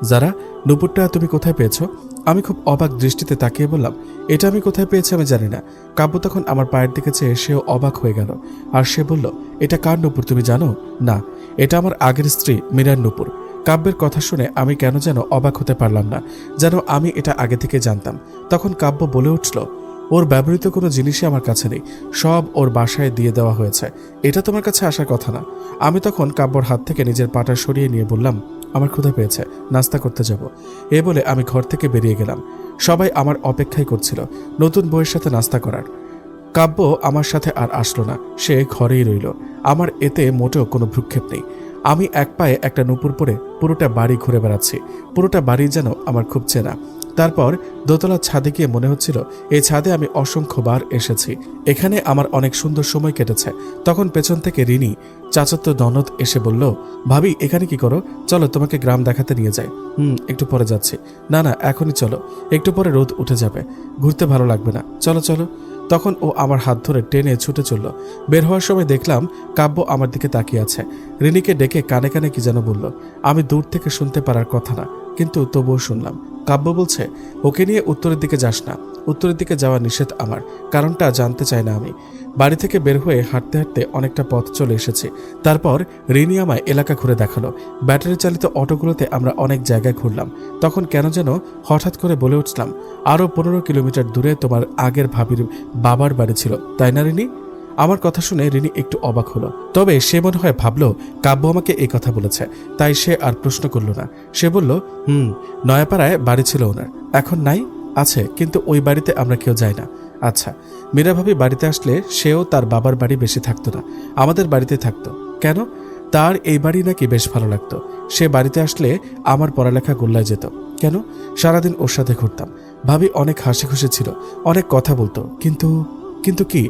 যারা, নূপুরটা তুমি কোথায় পেয়েছো? আমি খুব অবাক দৃষ্টিতে তাকিয়ে বললাম এটা আমি কোথায় পেয়েছি আমি জানি না। কাব্য তখন আমার পায়ের দিকে চেয়ে সেও অবাক হয়ে গেল, আর সে বলল এটা কার নূপুর তুমি জানো? না, এটা আমার আগের স্ত্রী মীরার নূপুর। কাব্যের কথা শুনে আমি কেন যেন অবাক হতে পারলাম না, যেন আমি এটা আগে থেকে জানতাম। তখন কাব্য বলে উঠল ওর ব্যবহৃত কোনো জিনিসই আমার কাছে নেই, সব ওর বাসায় দিয়ে দেওয়া হয়েছে। এটা তোমার কাছে আসার কথা না। আমি তখন কাব্যর হাত থেকে নিজের পাটা সরিয়ে নিয়ে বললাম আমার ক্ষুধা পেয়েছে, নাস্তা করতে যাব। এ বলে আমি ঘর থেকে বেরিয়ে গেলাম। সবাই আমার অপেক্ষাই করছিল নতুন বউয়ের সাথে নাস্তা করার। কাব্য আমার সাথে আর আসলো না, সে ঘরেই রইল। আমার এতে মোটেও কোনো ভ্রুক্ষেপ নেই। আমি এক পায়ে একটা নূপুর পরে পুরোটা বাড়ি ঘুরে বেড়াচ্ছি। পুরোটা বাড়ি যেন আমার খুব চেনা। তারপর দোতলার ছাদে গিয়ে মনে হচ্ছিল এই ছাদে আমি অসংখ্যবার এসেছি, এখানে আমার অনেক সুন্দর সময় কেটেছে। তখন পেছন থেকে রিনি চাচাতো ননদ এসে বলল ভাবি এখানে কি করো? চলো তোমাকে গ্রাম দেখাতে নিয়ে যাই। একটু পরে যাচ্ছি। না না এখনই চলো, একটু পরে রোদ উঠে যাবে, ঘুরতে ভালো লাগবে না, চলো চলো। তখন ও আমার হাত ধরে টেনে ছুটে চলল। বের হওয়ার সময় দেখলাম কাব্য আমার দিকে তাকিয়ে আছে। রিনিকে ডেকে কানে কানে কি যেন বলল, আমি দূর থেকে শুনতে পারার কথা না, কিন্তু তবুও শুনলাম। কাব্য বলছে ওকে নিয়ে উত্তরের দিকে যাস না, উত্তরের দিকে যাওয়া নিষেধ আমার, কারণটা জানতে চাই না আমি। বাড়ি থেকে বের হয়ে হাঁটতে হাঁটতে অনেকটা পথ চলে এসেছি। তারপর রিনি আমায় এলাকা ঘুরে দেখালো। ব্যাটারি চালিত অটোগুলোতে আমরা অনেক জায়গায় ঘুরলাম। তখন কেন যেন হঠাৎ করে বলে উঠলাম আরও 15 কিলোমিটার দূরে তোমার আগের ভাবির বাবার বাড়ি ছিল, তাই না রিনি? আমার কথা শুনে রিনি একটু অবাক হলো, তবে সে মনে হয় ভাবলো কাব্য আমাকে এই কথা বলেছে, তাই সে আর প্রশ্ন করল না। সে বলল নয়াপাড়ায় বাড়ি ছিল ওনার, এখন নাই? আছে, কিন্তু ওই বাড়িতে আমরা কেউ যাই না। আচ্ছা, মীরা ভাবি বাড়িতে আসলে সেও তার বাবার বাড়ি বেশি থাকতো না, আমাদের বাড়িতে থাকতো। কেন? তার এই বাড়ি নাকি বেশ ভালো লাগতো। সে বাড়িতে আসলে আমার পড়ালেখা গোল্লায় যেত। কেন? সারাদিন ওর সাথে ঘুরতাম। ভাবি অনেক হাসি খুশি ছিল, অনেক কথা বলতো, কিন্তু কিন্তু কি?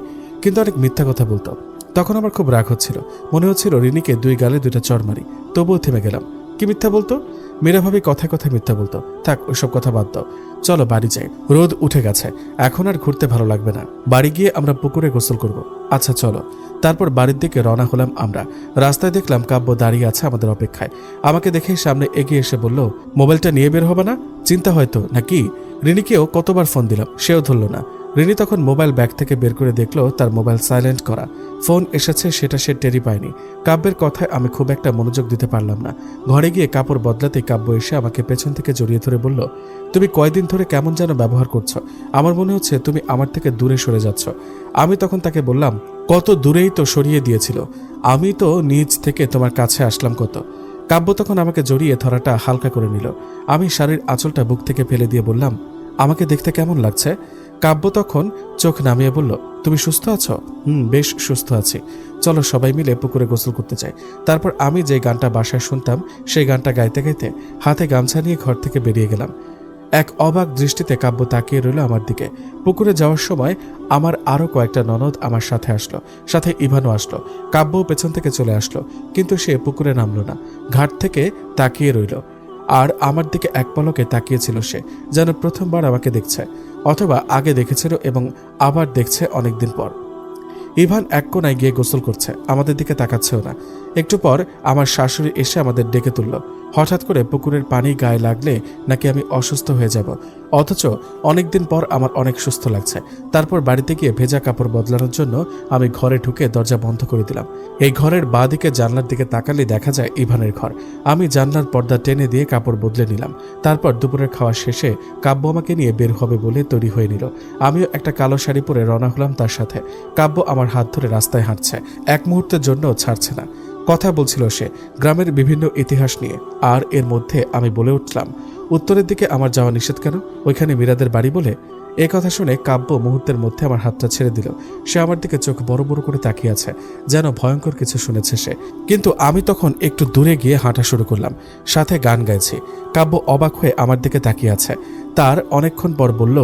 কিন্তু অনেক মিথ্যা কথা বলতো। তখন আমার খুব রাগ হচ্ছিল, মনে হচ্ছিল রিনিকে 2 গালে 2টা চড় মারি। তবুও থেমে গেলাম। কি মিথ্যা বলতো? মীরা ভাবি কথায় কথায় মিথ্যা বলতো। থাক, ওইসব কথা বাদ দাও, চলো বাড়ি যাই, রোদ উঠে গেছে, এখন আর ঘুরতে ভালো লাগবে না। বাড়ি গিয়ে আমরা পুকুরে গোসল করব। আচ্ছা চলো। তারপর বাড়ির দিকে রওনা হলাম আমরা। রাস্তায় দেখলাম কাব্য দাঁড়িয়ে আছে আমাদের অপেক্ষায়। আমাকে দেখে সামনে এগিয়ে এসে বলল মোবাইলটা নিয়ে বের হবে না? চিন্তা হয়তো নাকি? রিনিকেও কতবার ফোন দিলাম, সেও ধরল না। রিনি তখন মোবাইল ব্যাগ থেকে বের করে দেখলো তার মোবাইল সাইলেন্ট করা। ফোন এসেছে সেটা সে টেরি পায়নি। কাব্যের কথায় আমি খুব একটা মনোযোগ দিতে পারলাম না। ঘরে গিয়ে কাপড় বদলাতে কাব্য এসে আমাকে পেছন থেকে জড়িয়ে ধরে বলল তুমি কয়দিন ধরে কেমন যেন ব্যবহার করছো, আমার মনে হচ্ছে তুমি আমার থেকে দূরে সরে যাচ্ছ। আমি তখন তাকে বললাম কত দূরেই তো সরিয়ে দিয়েছিল, আমি তো নিজ থেকে তোমার কাছে আসলাম কত। কাব্য তখন আমাকে জড়িয়ে ধরাটা হালকা করে নিল। আমি শাড়ির আঁচলটা বুক থেকে ফেলে দিয়ে বললাম আমাকে দেখতে কেমন লাগছে? কাব্য তখন চোখ নামিয়ে বলল, তুমি সুস্থ আছো? বেশ সুস্থ আছি। চলো সবাই মিলে পুকুরে গোসল করতে যাই। তারপর আমি যে গানটা বাসায় শুনতাম সেই গানটা গাইতে গাইতে হাতে গামছা নিয়ে ঘর থেকে বেরিয়ে গেলাম। এক অবাক দৃষ্টিতে কাব্য তাকিয়ে রইল আমার দিকে। পুকুরে যাওয়ার সময় আমার আরও কয়েকটা ননদ আমার সাথে আসলো, সাথে ইভানও আসলো। কাব্যও পেছন থেকে চলে আসলো, কিন্তু সে পুকুরে নামলো না, ঘাট থেকে তাকিয়ে রইল। আর আমার দিকে এক পলকে তাকিয়েছিল সে, যেন প্রথমবার আমাকে দেখছে, অথবা আগে দেখেছিল এবং আবার দেখছে অনেকদিন পর। ইভান এক কোনায় গিয়ে গোসল করছে, আমাদের দিকে তাকাচ্ছেও না। একটু পর আমার শাশুড়ি এসে আমাদের ডেকে তুলল। হঠাৎ করে পুকুরের পানি গায়ে লাগলে নাকি আমি অসুস্থ হয়ে যাব, অথচ অনেকদিন পর আমার অনেক সুস্থ লাগছে। তারপর বাড়িতে গিয়ে ভেজা কাপড় বদলানোর জন্য আমি ঘরে ঢুকে দরজা বন্ধ করে দিলাম। এই ঘরের বাঁ দিকে জানলার দিকে তাকালে দেখা যায় ইভানের ঘর। আমি জানলার পর্দা টেনে দিয়ে কাপড় বদলে নিলাম। তারপর দুপুরের খাওয়া শেষে কাব্য আমাকে নিয়ে বের হবে বলে তৈরি হয়ে নিল। আমিও একটা কালো শাড়ি পরে রওনা হলাম তার সাথে। কাব্য আমার হাত ধরে রাস্তায় হাঁটছে, এক মুহূর্তের জন্য ছাড়ছে না। কথা বলছিল সে গ্রামের বিভিন্ন ইতিহাস নিয়ে, আর এর মধ্যে আমি বলে উঠলাম, উত্তরের দিকে আমার যাওয়া নিষেধ কেন? ওইখানে মীরাদের বাড়ি বলে। এ কথা শুনে কাব্য মুহূর্তের মধ্যে আমার হাতটা ছেড়ে দিল। সে আমার দিকে চোখ বড় বড় করে তাকিয়ে আছে, যেন ভয়ঙ্কর কিছু শুনেছে সে। কিন্তু আমি তখন একটু দূরে গিয়ে হাঁটা শুরু করলাম, সাথে গান গাইছি। কাব্য অবাক হয়ে আমার দিকে তাকিয়ে আছে। তার অনেকক্ষণ পর বলল,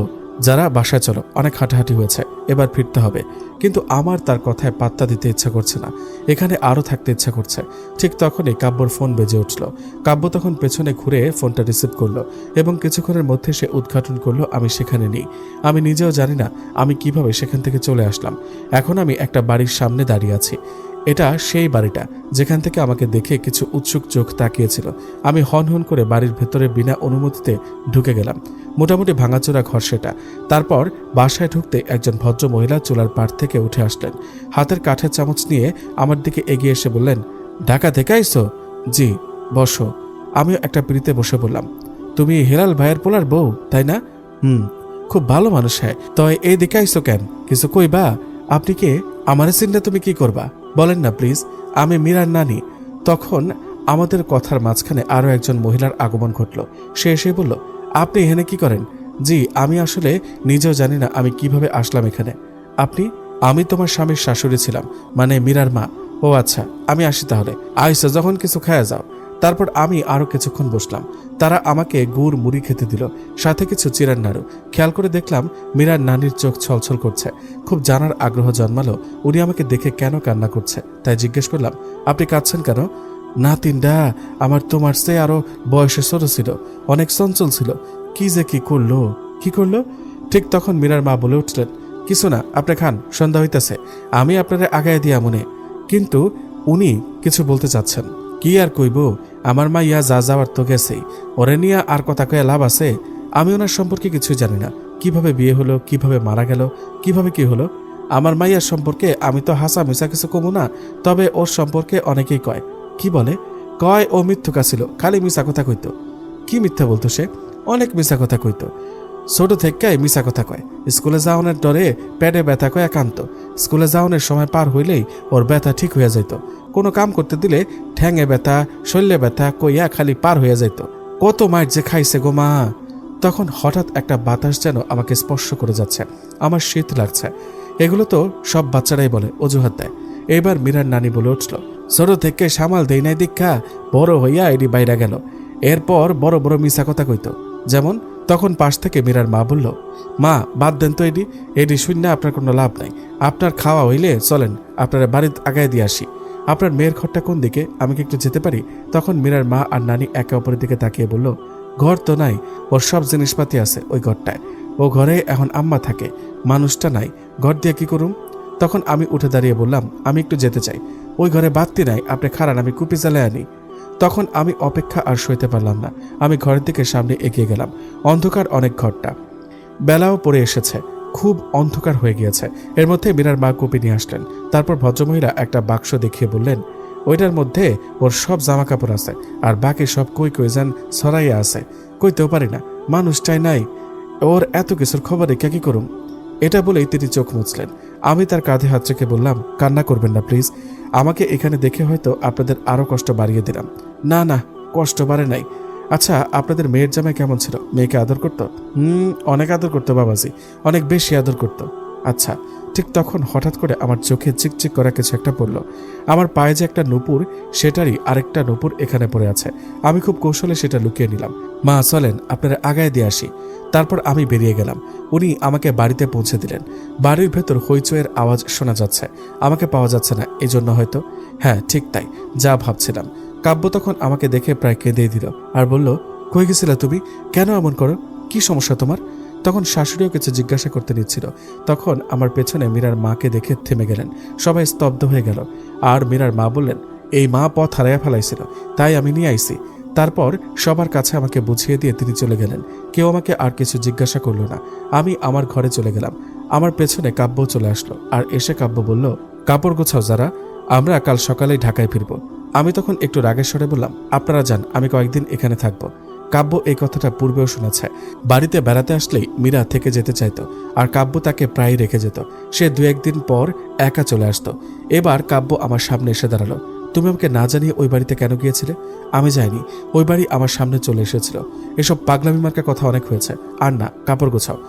যারা বাসায় চলো, অনেক হাঁটাহাঁটি হয়েছে, এবার ফিরতে হবে। কিন্তু আমার তার কথায় পাত্তা দিতে ইচ্ছা করছে না, এখানে আরও থাকতে ইচ্ছা করছে। ঠিক তখনই কাব্যর ফোন বেজে উঠল। কাব্য তখন পেছনে ঘুরে ফোনটা রিসিভ করলো এবং কিছুক্ষণের মধ্যে সে উদ্ঘাটন করলো আমি সেখানে নেই। আমি নিজেও জানি না আমি কিভাবে সেখান থেকে চলে আসলাম। এখন আমি একটা বাড়ির সামনে দাঁড়িয়ে আছি। এটা সেই বাড়িটা যেখান থেকে আমাকে দেখে কিছু উৎসুক চোখ তাকিয়েছিল। আমি হন করে বাড়ির ভেতরে বিনা অনুমতিতে ঢুকে গেলাম। মোটামুটি ভাঙাচোরা ঘর সেটা। তারপর বাসায় ঢুকতে একজন ভদ্র মহিলা চুলার পাড় থেকে উঠে আসলেন। হাতের কাঠের চামচ নিয়ে আমার দিকে এগিয়ে এসে বললেন, ঢাকা থেকে আইছো? জি। বসো। আমিও একটা পিঁড়িতে বসে বললাম, তুমি হেলাল ভাইয়ের পোলার বউ, তাই না? খুব ভালো মানুষ। হ্যাঁ, তয় এই দিকে আইছো কেন? কিছু কইবা? আপনি কে? আমারে চিনলে তুমি কি করবা? বলেন না প্লিজ। আমি মীরার নানি। তখন আমাদের কথার মাঝখানে আরও একজন মহিলার আগমন ঘটল। সে এসে বলল, আপনি এখানে কি করেন? জি, আমি আসলে নিজেও জানি না আমি কিভাবে আসলাম এখানে। আপনি? আমি তোমার স্বামীর শাশুড়ি ছিলাম, মানে মীরার মা। ও আচ্ছা, আমি আসি তাহলে। আইসো যখন কিছু খায়া যাও। তারপর আমি আরও কিছুক্ষণ বসলাম। তারা আমাকে গুড় মুড়ি খেতে দিল, সাথে কিছু চিরার নাড়ু। খেয়াল করে দেখলাম মীরার নানির চোখ ছলছল করছে। খুব জানার আগ্রহ জন্মালো উনি আমাকে দেখে কেন কান্না করছে। তাই জিজ্ঞেস করলাম, আপনি কাঁদছেন কেন? নাতিনডা আমার তোমার চেয়ে আরো বয়সে ছোট ছিল, অনেক চঞ্চল ছিল। কি যে কি করলো? ঠিক তখন মীরার মা বলে উঠলেন, কিছু না, আপনি খান, সন্ধ্যা হইতেছে, আমি আপনারে আগায় দিয়া মনে। কিন্তু উনি কিছু বলতে চাচ্ছেন। কি আর কইব, আমার মা ইয়া যা যাওয়ার তো গেছেই, ওরে নিয়ে আর কথা কয়ে লাভ আছে? আমি ওনার সম্পর্কে কিছুই জানি না। কিভাবে বিয়ে হলো, কিভাবে মারা গেল, কিভাবে কি হলো। আমার মাইয়ার সম্পর্কে আমি তো হাসা মিশা কিছু কমু না, তবে ওর সম্পর্কে অনেকেই কয়। কি বলে? কয় ও মিথ্যুকা ছিল, খালি মিশা কথা কইতো। কি মিথ্যা বলতো সে? অনেক মিশা কথা কইতো। ছোট থেকে মিশা কথা কয়। স্কুলে যাওয়ানোর ডরে পেটে ব্যথা কয় একান্ত। স্কুলে যাওয়ানোর সময় পার হইলেই ওর ব্যথা ঠিক হয়ে যাইত। কোনো কাম করতে দিলে ঠ্যাঙে ব্যথা, শরীরে ব্যথা কইয়া খালি পার হয়ে যাইত। কত মাইট যে খাইছে গো মা। তখন হঠাৎ একটা বাতাস যেন আমাকে স্পর্শ করে যাচ্ছে, আমার শীত লাগছে। এগুলো তো সব বাচ্চারাই বলে, অজুহাত দেয়। এবার মীরার নানি বলে উঠল, ছোট থেকে সামাল দেই নাই দীক্ষা, বড় হইয়া এডি বাইরা গেল। এরপর বড় বড় মিশা কথা কইত। যেমন? তখন পাশ থেকে মীরার মা বলল, মা বাদ দেন তো, এডি শূন্য আপনার কোনো লাভ নাই। আপনার খাওয়া হইলে চলেন, আপনার বাড়িতে আগায় দিয়ে আসি। আপনার মেয়ের ঘরটা কোন দিকে, আমি কি একটু যেতে পারি? তখন মীরার মা আর নানি একে অপরের দিকে তাকিয়ে বলল, ঘর তো নাই, ওর সব জিনিসপাতি আছে ওই ঘরটায়। ও ঘরে এখন আম্মা থাকে, মানুষটা নাই, ঘর দিয়ে কি করুম? তখন আমি উঠে দাঁড়িয়ে বললাম, আমি একটু যেতে চাই। ওই ঘরে বাতি নাই, আপনি খারান, আমি কুপি জ্বালায় আনি। তখন আমি অপেক্ষা আর সইতে পারলাম না। আমি ঘরের দিকে সামনে এগিয়ে গেলাম। অন্ধকার অনেক ঘরটা, বেলাও পড়ে এসেছে, খুব অন্ধকার হয়ে গিয়েছে। এর মধ্যে মীরার মা কুপি নিয়ে আসলেন। তারপর ভদ্রমহিলা একটা বাক্স দেখিয়ে বললেন, ওইটার মধ্যে ওর সব জামা কাপড় আছে, আর বাকি সব কই যেন ছড়াইয়া আছে। কইতেও পারি না, মানুষটাই নাই, ওর এত কিছুর খবর রেখে কি করুম? এটা বলেই তিনি চোখ মুছলেন। আমি তার কাঁধে হাত রেখে বললাম, কান্না করবেন না প্লিজ। আমাকে এখানে দেখে হয়তো আপনাদের আরো কষ্ট বাড়িয়ে দিলাম। না না, কষ্ট বাড়ে নাই। আচ্ছা, আপনাদের মেয়ের জামাই কেমন ছিল? মেয়েকে আদর করতো? অনেক আদর করতো বাবাজি, অনেক বেশি আদর করতো। আচ্ছা। ঠিক তখন হঠাৎ করে আমার চোখে চিকচিক করা কিছু একটা পড়ল। আমার পায়ে যে একটা নূপুর, সেটারই আরেকটা নূপুর এখানে পড়ে আছে। আমি খুব কৌশলে সেটা লুকিয়ে নিলাম। মা চলেন, আপনারা আগায় দিয়ে আসি। তারপর আমি বেরিয়ে গেলাম। উনি আমাকে বাড়িতে পৌঁছে দিলেন। বাড়ির ভেতর হইচইয়ের আওয়াজ শোনা যাচ্ছে। আমাকে পাওয়া যাচ্ছে না, এই জন্য হয়তো। হ্যাঁ, ঠিক তাই, যা ভাবছিলাম। কাব্য তখন আমাকে দেখে প্রায় কেঁদেই দিল আর বলল, কই গেছিলে তুমি? কেন এমন করো? কি সমস্যা তোমার? তখন শাশুড়িও কিছু জিজ্ঞাসা করতে নিচ্ছিল। তখন আমার পেছনে মীরার মাকে দেখে থেমে গেলেন। সবাই স্তব্ধ হয়ে গেল। আর মীরার মা বললেন, এই মা পথ হারাইয়া ফেলাইছিল, তাই আমি নিয়ে আইছি। তারপর সবার কাছে আমাকে বুঝিয়ে দিয়ে তিনি চলে গেলেন। কেউ আমাকে আর কিছু জিজ্ঞাসা করলো না। আমি আমার ঘরে চলে গেলাম। আমার পেছনে কাব্য চলে আসলো আর এসে কাব্য বলল, কাপড় গোছাও যারা, আমরা কাল সকালেই ঢাকায় ফিরবো। আমি তখন একটু রাগের স্বরে বললাম, আপনারা যান, আমি কয়েকদিন এখানে থাকবো। কাব্য এই কথাটা পূর্বেও শুনেছে। বাড়িতে বেড়াতে আসলেই মীরা থেকে যেতে চাইতো আর কাব্য তাকে প্রায় রেখে যেত। সে 2-1 দিন পর একা চলে আসতো। এবার কাব্য আমার সামনে এসে দাঁড়ালো। তুমি আমাকে না জানিয়ে ওই বাড়িতে কেন গিয়েছিলে? আমি যাইনি, ওই বাড়ি আমার সামনে চলে এসেছিল। এসব পাগলামি মার্কা কথা অনেক হয়েছে, আর না, কাপড় গোছাও।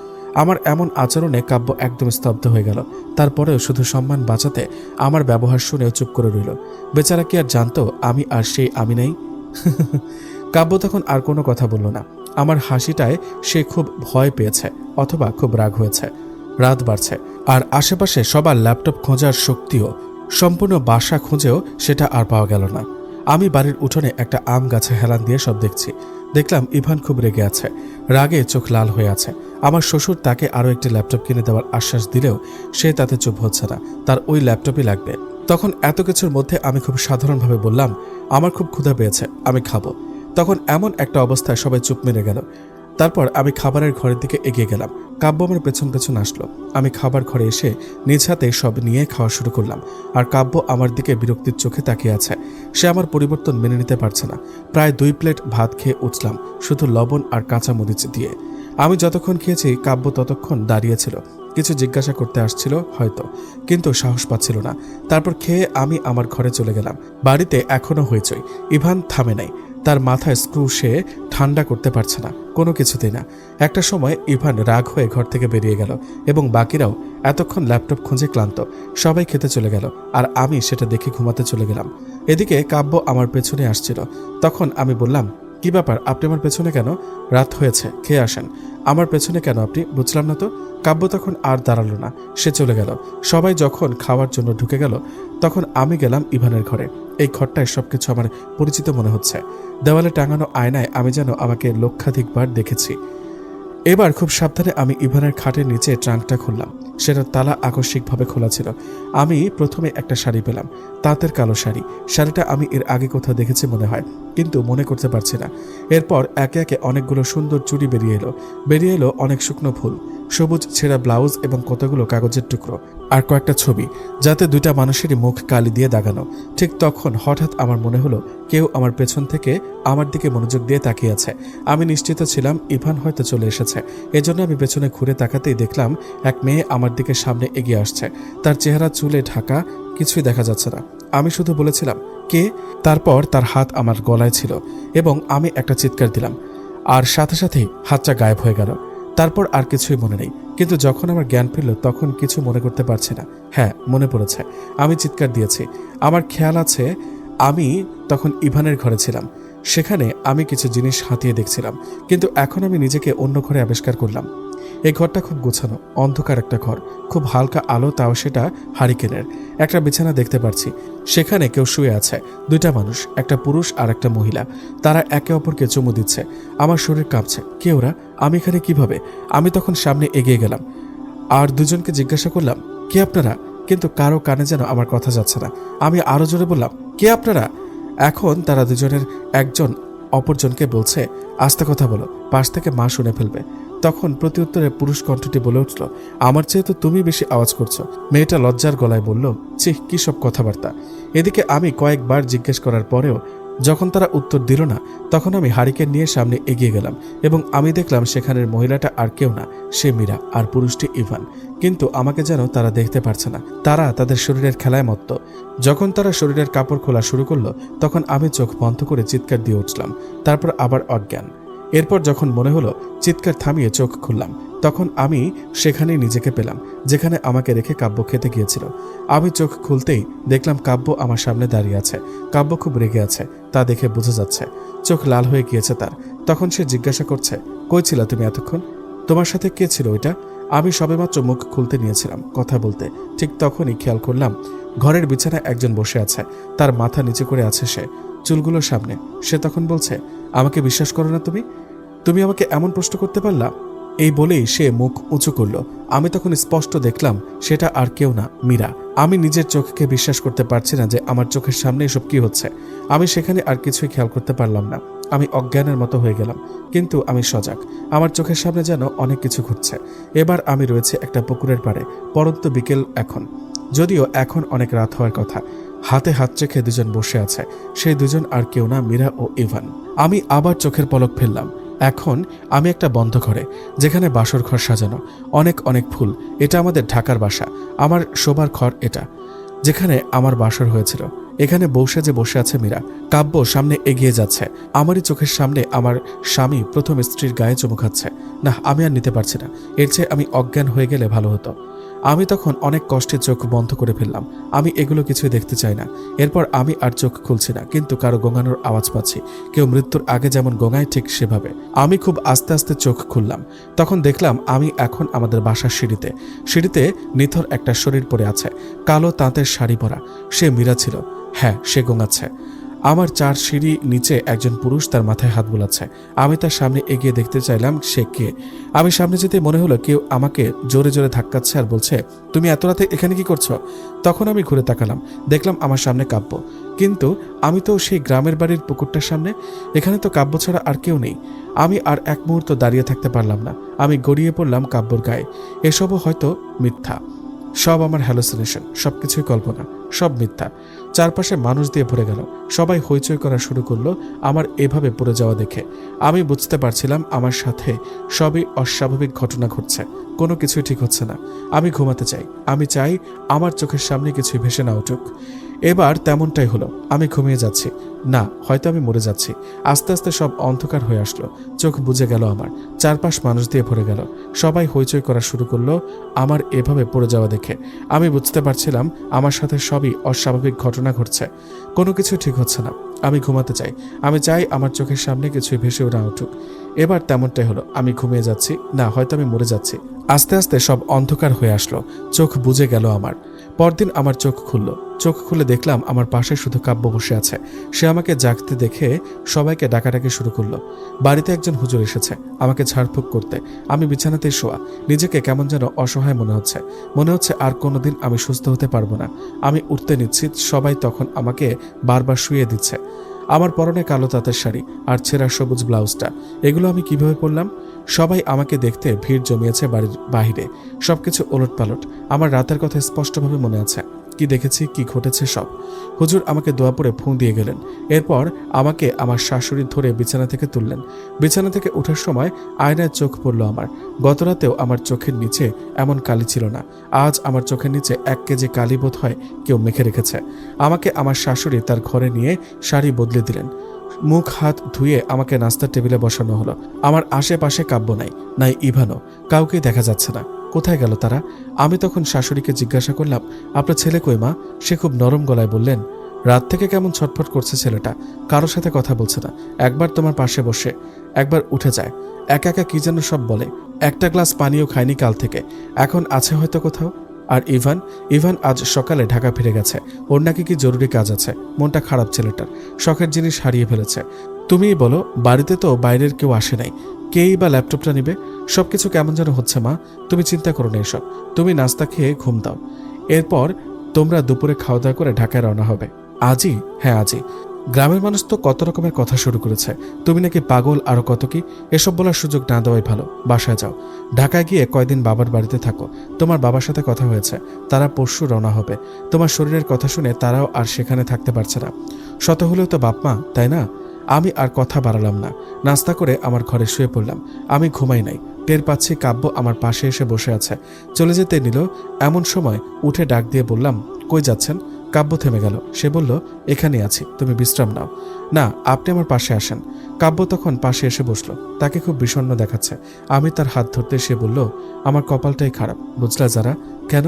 আমার এমন আচরণে কাব্য একদম স্তব্ধ হয়ে গেল। তারপরেও শুধু সম্মান বাঁচাতে আমার ব্যবহার শুনেও চুপ করে রইল। বেচারা কি আর জানতো আমি আর সেই আমি নাই? কাব্য তখন আর কোনো কথা বলল না। আমার হাসিটায় সে খুব ভয় পেয়েছে অথবা খুব রাগ হয়েছে। রাত বাড়ছে আর আশেপাশে সবার ল্যাপটপ খোঁজার শক্তিও, সম্পূর্ণ বাসা খুঁজেও সেটা আর পাওয়া গেল না। আমি বাড়ির উঠোনে একটা আম গাছে হেলান দিয়ে সব দেখছি। দেখলাম ইভান খুব রেগে আছে, রাগে চোখ লাল হয়ে আছে। আমার শ্বশুর তাকে আরও একটি ল্যাপটপ কিনে দেওয়ার আশ্বাস দিলেও সে তাতে চুপ হচ্ছে না, তার ওই ল্যাপটপই লাগবে। তখন এত কিছুর মধ্যে আমি খুব সাধারণভাবে বললাম, আমার খুব ক্ষুধা পেয়েছে, আমি খাবো। তখন এমন একটা অবস্থায় সবাই চুপ মেরে গেল। তারপর আমি খাবারের ঘরের দিকে এগিয়ে গেলাম। কাব্য আমার পেছন পেছন আসলো। আমি খাবার ঘরে এসে নিজ হাতে সব নিয়ে খাওয়া শুরু করলাম। আর কাব্য আমার দিকে বিরক্তির চোখে তাকিয়ে আছে। সে আমার পরিবর্তন মেনে নিতে পারছে না। প্রায় 2 প্লেট ভাত খেয়ে উঠলাম, শুধু লবণ আর কাঁচা মরিচ দিয়ে। আমি যতক্ষণ খেয়েছি কাব্য ততক্ষণ দাঁড়িয়েছিল। কিছু জিজ্ঞাসা করতে আসছিল হয়তো, কিন্তু সাহস পাচ্ছিল না। তারপর খেয়ে আমি আমার ঘরে চলে গেলাম। বাড়িতে এখনো হইচই। ইভান থামে নাই। তার মাথায় স্ক্রু সে ঠান্ডা করতে পারছে না, কোনো কিছুতেই না। একটা সময় ইভান রাগ হয়ে ঘর থেকে বেরিয়ে গেল এবং বাকিরাও এতক্ষণ ল্যাপটপ খুঁজে ক্লান্ত। সবাই খেতে চলে গেল আর আমি সেটা দেখে ঘুমাতে চলে গেলাম। এদিকে কাব্য আমার পেছনে আসছিল। তখন আমি বললাম, কি ব্যাপার, আপনি আমার পেছনে কেন? রাত হয়েছে, খেয়ে আসেন। আমার পেছনে কেন আপনি? বুঝলাম না তো। কাব্য তখন আর দাঁড়ালো না, সে চলে গেল। সবাই যখন খাওয়ার জন্য ঢুকে গেল তখন আমি গেলাম ইভানের ঘরে। এই ঘরটায় সবকিছু আমার পরিচিত মনে হচ্ছে। দেওয়ালে টাঙানো আয়নায় আমি যেন আমাকে লক্ষাধিকবার দেখেছি। এবার খুব সাবধানে আমি ইভানের খাটের নিচে ট্রাঙ্কটা খুললাম। সেটার তালা আকস্মিকভাবে খোলা ছিল। আমি প্রথমে একটা শাড়ি পেলাম, তাঁতের কালো শাড়ি। শাড়িটা আমি এর আগে কোথাও দেখেছি মনে হয়, কিন্তু মনে করতে পারছি না। এরপর একে একে অনেকগুলো সুন্দর চুড়ি বেরিয়ে এলো অনেক শুকনো ফুল, সবুজ ছেঁড়া ব্লাউজ এবং কতগুলো কাগজের টুকরো আর কয়েকটা ছবি, যাতে 2টা মানুষেরই মুখ কালি দিয়ে দাগানো। ঠিক তখন হঠাৎ আমার মনে হলো কেউ আমার পেছন থেকে আমার দিকে মনোযোগ দিয়ে তাকিয়ে আছে। আমি নিশ্চিত ছিলাম ইভান হয়তো চলে এসেছে। এজন্য আমি পেছনে ঘুরে তাকাতেই দেখলাম এক মেয়ে আমার দিকে সামনে এগিয়ে আসছে। তার চেহারা চুলে ঢাকা, কিছুই দেখা যাচ্ছে না। আমি শুধু বলেছিলাম, কে? তারপর তার হাত আমার গলায় ছিল এবং আমি একটা চিৎকার দিলাম আর সাথে সাথেই হাতটা গায়েব হয়ে গেল। তারপর আর কিছুই মনে নেই, কিন্তু যখন আমার জ্ঞান ফিরল তখন কিছু মনে করতে পারছি না। হ্যাঁ, মনে পড়েছে, আমি চিৎকার দিয়েছি। আমার খেয়াল আছে আমি তখন ইভানের ঘরে ছিলাম। সেখানে আমি কিছু জিনিস হাতিয়ে দেখছিলাম, কিন্তু এখন আমি নিজেকে অন্য ঘরে আবিষ্কার করলাম। এই ঘরটা খুব গোছানো, অন্ধকার একটা ঘর, খুব হালকা আলো, তাও সেটা হারিকেনের। একটা বিছানা দেখতে পাচ্ছি, সেখানে কেউ শুয়ে আছে। 2টা মানুষ, একটা পুরুষ আর একটা মহিলা। তারা একে অপরকে চুমু দিচ্ছে। আমার শরীর কাঁপছে। কে ওরা? আমি এখানে কিভাবে? আমি তখন সামনে এগিয়ে গেলাম আর দুজনকে জিজ্ঞাসা করলাম, কে আপনারা? কিন্তু কারো কানে যেন আমার কথা যাচ্ছে না। আমি আরো জোরে বললাম, কে আপনারা? এখন তারা দুজনের একজন অপরজনকে বলছে, আস্তে কথা বলো, পাশ থেকে মা শুনে ফেলবে। তখন প্রত্যুত্তরে পুরুষ কণ্ঠটি বলে উঠল, আমার চেয়ে তো তুমি বেশি আওয়াজ করছো। মেয়েটা লজ্জার গলায় বলল, চিহ, কি সব কথাবার্তা। এদিকে আমি কয়েকবার জিজ্ঞেস করার পরেও যখন তারা উত্তর দিল না তখন আমি হারিকেন নিয়ে সামনে এগিয়ে গেলাম এবং আমি দেখলাম সেখানের মহিলাটা আর কেউ না, সে মীরা, আর পুরুষটি ইভান। কিন্তু আমাকে যেন তারা দেখতে পারছে না, তারা তাদের শরীরের খেলায় মত্ত। যখন তারা শরীরের কাপড় খোলা শুরু করলো তখন আমি চোখ বন্ধ করে চিৎকার দিয়ে উঠলাম, তারপর আবার অজ্ঞান। এরপর যখন মনে হলো চিৎকার থামিয়ে চোখ খুললাম তখন আমি সেখানেই নিজেকে পেলাম যেখানে আমাকে রেখে কাব্য খেতে গিয়েছিল। আমি চোখ খুলতেই দেখলাম কাব্য আমার সামনে দাঁড়িয়ে আছে। কাব্য খুব রেগে আছে, তা দেখে বোঝা যাচ্ছে। চোখ লাল হয়ে গিয়েছে তার। তখন সে জিজ্ঞাসা করছে, কই ছিলা তুমি এতক্ষণ? তোমার সাথে কে ছিল ওইটা? আমি সবেমাত্র মুখ খুলতে নিয়েছিলাম কথা বলতে, ঠিক তখনই খেয়াল করলাম ঘরের বিছানায় একজন বসে আছে, তার মাথা নিচে করে আছে সে, চুলগুলোর সামনে। সে তখন বলছে, আমাকে বিশ্বাস করো না তুমি? তুমি আমাকে এমন প্রশ্ন করতে পারলা? এই বলেই সে মুখ উঁচু করল। আমি তখন স্পষ্ট দেখলাম সেটা আর কেউ না, মীরা। আমি নিজের চোখকে বিশ্বাস করতে পারছি না যে আমার চোখের সামনে এসব কি হচ্ছে। আমি সেখানে আর কিছুই খেয়াল করতে পারলাম না। আমি অজ্ঞানের মতো হয়ে গেলাম, কিন্তু আমি সজাগ। আমার চোখের সামনে যেন অনেক কিছু ঘটছে। এবার আমি রয়েছে একটা পুকুরের পাড়ে, পরন্ত বিকেল এখন, যদিও এখন অনেক রাত হওয়ার কথা। হাতে হাত রেখে দুজন বসে আছে, সেই দুজন আর কেউ না, মীরা ও ইভান। আমি আবার চোখের পলক ফেললাম। এখন আমি একটা বন্ধ ঘরে, যেখানে বাসর ঘর সাজানো, অনেক অনেক ফুল। এটা আমাদের ঢাকার বাসা, আমার শোবার ঘর এটা, যেখানে আমার বাসর হয়েছিল। এখানে বসে আছে মীরা। কাব্য সামনে এগিয়ে যাচ্ছে। আমারই চোখের সামনে আমার স্বামী প্রথম স্ত্রীর গায়ে চুমু খাচ্ছে। না, আমি আর নিতে পারছি না। এর চেয়ে আমি অজ্ঞান হয়ে গেলে ভালো হতো। আমি তখন অনেক কষ্টে চোখ বন্ধ করে ফেললাম। আমি এগুলো কিছুই দেখতে চাই না। এরপর আমি আর চোখ খুলছি না, কিন্তু কারো গোঙানোর আওয়াজ পাচ্ছি। কেউ মৃত্যুর আগে যেমন গোঙায় ঠিক সেভাবে। আমি খুব আস্তে আস্তে চোখ খুললাম। তখন দেখলাম আমি এখন আমাদের বাসার সিঁড়িতে। সিঁড়িতে নিথর একটা শরীর পড়ে আছে, কালো তাঁতের শাড়ি পরা। সে মীরা ছিল। হ্যাঁ, সে গোঙাচ্ছে। আমার 4 সিঁড়ি নিচে একজন পুরুষ তার মাথায় হাত বোলাচ্ছে। আমি তার সামনে এগিয়ে দেখতে চাইলাম সে কে। আমি সামনে যেতে মনে হলো কেউ আমাকে জোরে জোরে ধাক্কাচ্ছে আর বলছে, তুমি এত রাতে এখানে কি করছো? তখন আমি ঘুরে তাকালাম, দেখলাম আমার সামনে কাব্য। কিন্তু আমি তো সেই গ্রামের বাড়ির পুকুরটার সামনে, এখানে তো কাব্য ছাড়া আর কেউ নেই। আমি আর এক মুহূর্ত দাঁড়িয়ে থাকতে পারলাম না। আমি গড়িয়ে পড়লাম কাব্যর গায়ে। এসবও হয়তো মিথ্যা, সব আমার হ্যালুসিনেশন, সবকিছুই কল্পনা, সব মিথ্যা। চারপাশে মানুষ দিয়ে ভরে গেল। সবাই হইচই করা শুরু করলো আমার এভাবে পড়ে যাওয়া দেখে। আমি বুঝতে পারছিলাম আমার সাথে সবই অস্বাভাবিক ঘটনা ঘটছে, কোনো কিছুই ঠিক হচ্ছে না। আমি ঘুমাতে চাই। আমি চাই আমার চোখের সামনে কিছুই ভেসে না উঠুক। এবার তেমনটাই হলো। আমি ঘুমিয়ে যাচ্ছি না, হয়তো আমি মরে যাচ্ছি। আস্তে আস্তে সব অন্ধকার হয়ে আসলো। চোখ বুজে গেল আমার। চারপাশ মানুষ দিয়ে ভরে গেল। সবাই হইচই করা শুরু করলো আমার এভাবে পড়ে যাওয়া দেখে। আমি বুঝতে পারছিলাম আমার সাথে সবই অস্বাভাবিক ঘটনা ঘটছে, কোনো কিছু ঠিক হচ্ছে না। আমি ঘুমাতে চাই। আমি চাই আমার চোখের সামনে কিছুই ভেসে না উঠুক। এবার তেমনটাই হলো। আমি ঘুমিয়ে যাচ্ছি না, হয়তো আমি মরে যাচ্ছি। আস্তে আস্তে সব অন্ধকার হয়ে আসলো। চোখ বুজে গেল আমার। পরদিন আমার চোখ খুলল। চোখ খুলে দেখলাম আমার পাশে শুধু কাব্য বসে আছে। সে আমাকে জাগতে দেখে সবাইকে ডাকাডাকি শুরু করলো। বাড়িতে একজন হুজুর এসেছে আমাকে ঝাড়ফুঁক করতে। আমি বিছানাতেই শোয়া। নিজেকে কেমন যেন অসহায় মনে হচ্ছে আর কোনোদিন আমি সুস্থ হতে পারবো না। আমি উঠতে নিশ্চিত। সবাই তখন আমাকে বারবার শুইয়ে দিচ্ছে। আমার পরনে কালো তাঁতের শাড়ি আর ছেঁড়া সবুজ ব্লাউজটা, এগুলো আমি কিভাবে পরলাম? সবাই আমাকে দেখতে ভিড় জমিয়েছে বাড়ির বাহিরে। সবকিছু ওলটপালট। আমার রাতের কথা স্পষ্টভাবে মনে আছে, কি দেখেছি, কি ঘটেছে সব। হুজুর আমাকে দোয়া পড়ে ফুঁ দিয়ে গেলেন। এরপর আমাকে আমার শাশুড়ি ধরে বিছানা থেকে তুললেন। বিছানা থেকে ওঠার সময় আয়নায় চোখ পড়ল আমার। গতরাতেও আমার চোখের নিচে এমন কালি ছিল না। আজ আমার চোখের নিচে 1 কেজি কালি বোধ হয় কেউ মেখে রেখেছে। আমাকে আমার শাশুড়ি তার ঘরে নিয়ে শাড়ি বদলে দিলেন। মুখ হাত ধুয়ে আমাকে নাস্তার টেবিলে বসানো হলো। আমার আশেপাশে কাব্য নাই ইভানও, কাউকে দেখা যাচ্ছে না। কোথায় গেল তারা? আমি তখন শাশুড়িকে জিজ্ঞাসা করলাম, আপনার ছেলে কই মা? সে খুব নরম গলায় বললেন, রাত থেকে কেমন ছটফট করছে ছেলেটা, কারোর সাথে কথা বলছে না। একবার তোমার পাশে বসে, একবার উঠে যায়, একা একা কি যেন সব বলে। একটা গ্লাস পানিও খায়নি কাল থেকে। এখন আছে হয়তো কোথাও। আর ইভান আজ সকালে ঢাকা ফিরে গেছে। ওর নাকি কি জরুরি কাজ আছে। মনটা খারাপ ছেলেটার, শখের জিনিস হারিয়ে ফেলেছে। তুমিই বলো, বাড়িতে তো বাইরের কেউ আসে নাই, কেই বা ল্যাপটপটা নিবে? সবকিছু কেমন যেন হচ্ছে মা। তুমি চিন্তা করো না এসব। তুমি নাস্তা খেয়ে ঘুম দাও। এরপর তোমরা দুপুরে খাওয়া দাওয়া করে ঢাকায় রওনা হবে। আজই? হ্যাঁ আজই। গ্রামের মানুষ তো কত রকমের কথা শুরু করেছে, তুমি নাকি পাগল, আরো কত কি। এসব বলার সুযোগ না দেওয়াই ভালো, বাসায় যাও। ঢাকায় গিয়ে কয়দিন বাবার বাড়িতে থাকো। তোমার বাবার সাথে কথা হয়েছে, তারা পরশু রওনা হবে। তোমার শরীরের কথা শুনে তারাও আর সেখানে থাকতে পারছে না। শত হলেও তো বাপ মা, তাই না? আমি আর কথা বাড়ালাম না, নাস্তা করে আমার ঘরে শুয়ে পড়লাম। আমি ঘুমাই নাই, টের পাচ্ছি কাব্য আমার পাশে এসে বসে আছে। চলে যেতে নিল, এমন সময় উঠে ডাক দিয়ে বললাম, কই যাচ্ছেন? কাব্য থেমে গেল। সে বলল, এখানেই আছি, তুমি বিশ্রাম নাও। না, আপনি আমার পাশে আসেন। কাব্য তখন পাশে এসে বসলো। তাকে খুব বিষণ্ণ দেখাচ্ছে। আমি তার হাত ধরতে সে বলল, আমার কপালটাই খারাপ, বুঝলা যারা। কেন?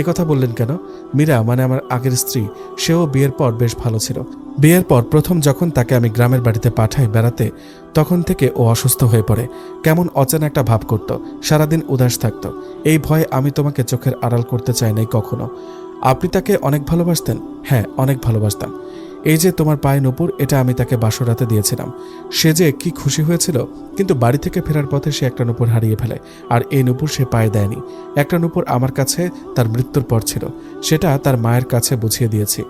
কথা বললেন কেন? মীরা মানে আমার আগের স্ত্রী, সেও বিয়ের পর বেশ ভালো ছিল। বিয়ের পর প্রথম যখন তাকে আমি গ্রামের বাড়িতে পাঠাই বেড়াতে, তখন থেকে ও অসুস্থ হয়ে পড়ে। কেমন অচেনা একটা ভাব করত, সারাদিন উদাস থাকতো। এই ভয়ে আমি তোমাকে চোখের আড়াল করতে চাই নাই কখনো। আপনি তাকে অনেক ভালোবাসতেন? হ্যাঁ, অনেক ভালোবাসতাম। এই যে তোমার পায়ে নূপুর, এটা আমি তাকে বাসরাতে দিয়েছিলাম। সে যে কি খুশি হয়েছিল। কিন্তু বাড়ি থেকে ফেরার পথে সে একটা নূপুর হারিয়ে ফেলে, আর এই নূপুর সে পায়ে দেয়নি। একটা নূপুর আমার কাছে তার মৃত্যুর পর ছিল, সেটা তার মায়ের কাছে বুঝিয়ে দিয়েছি।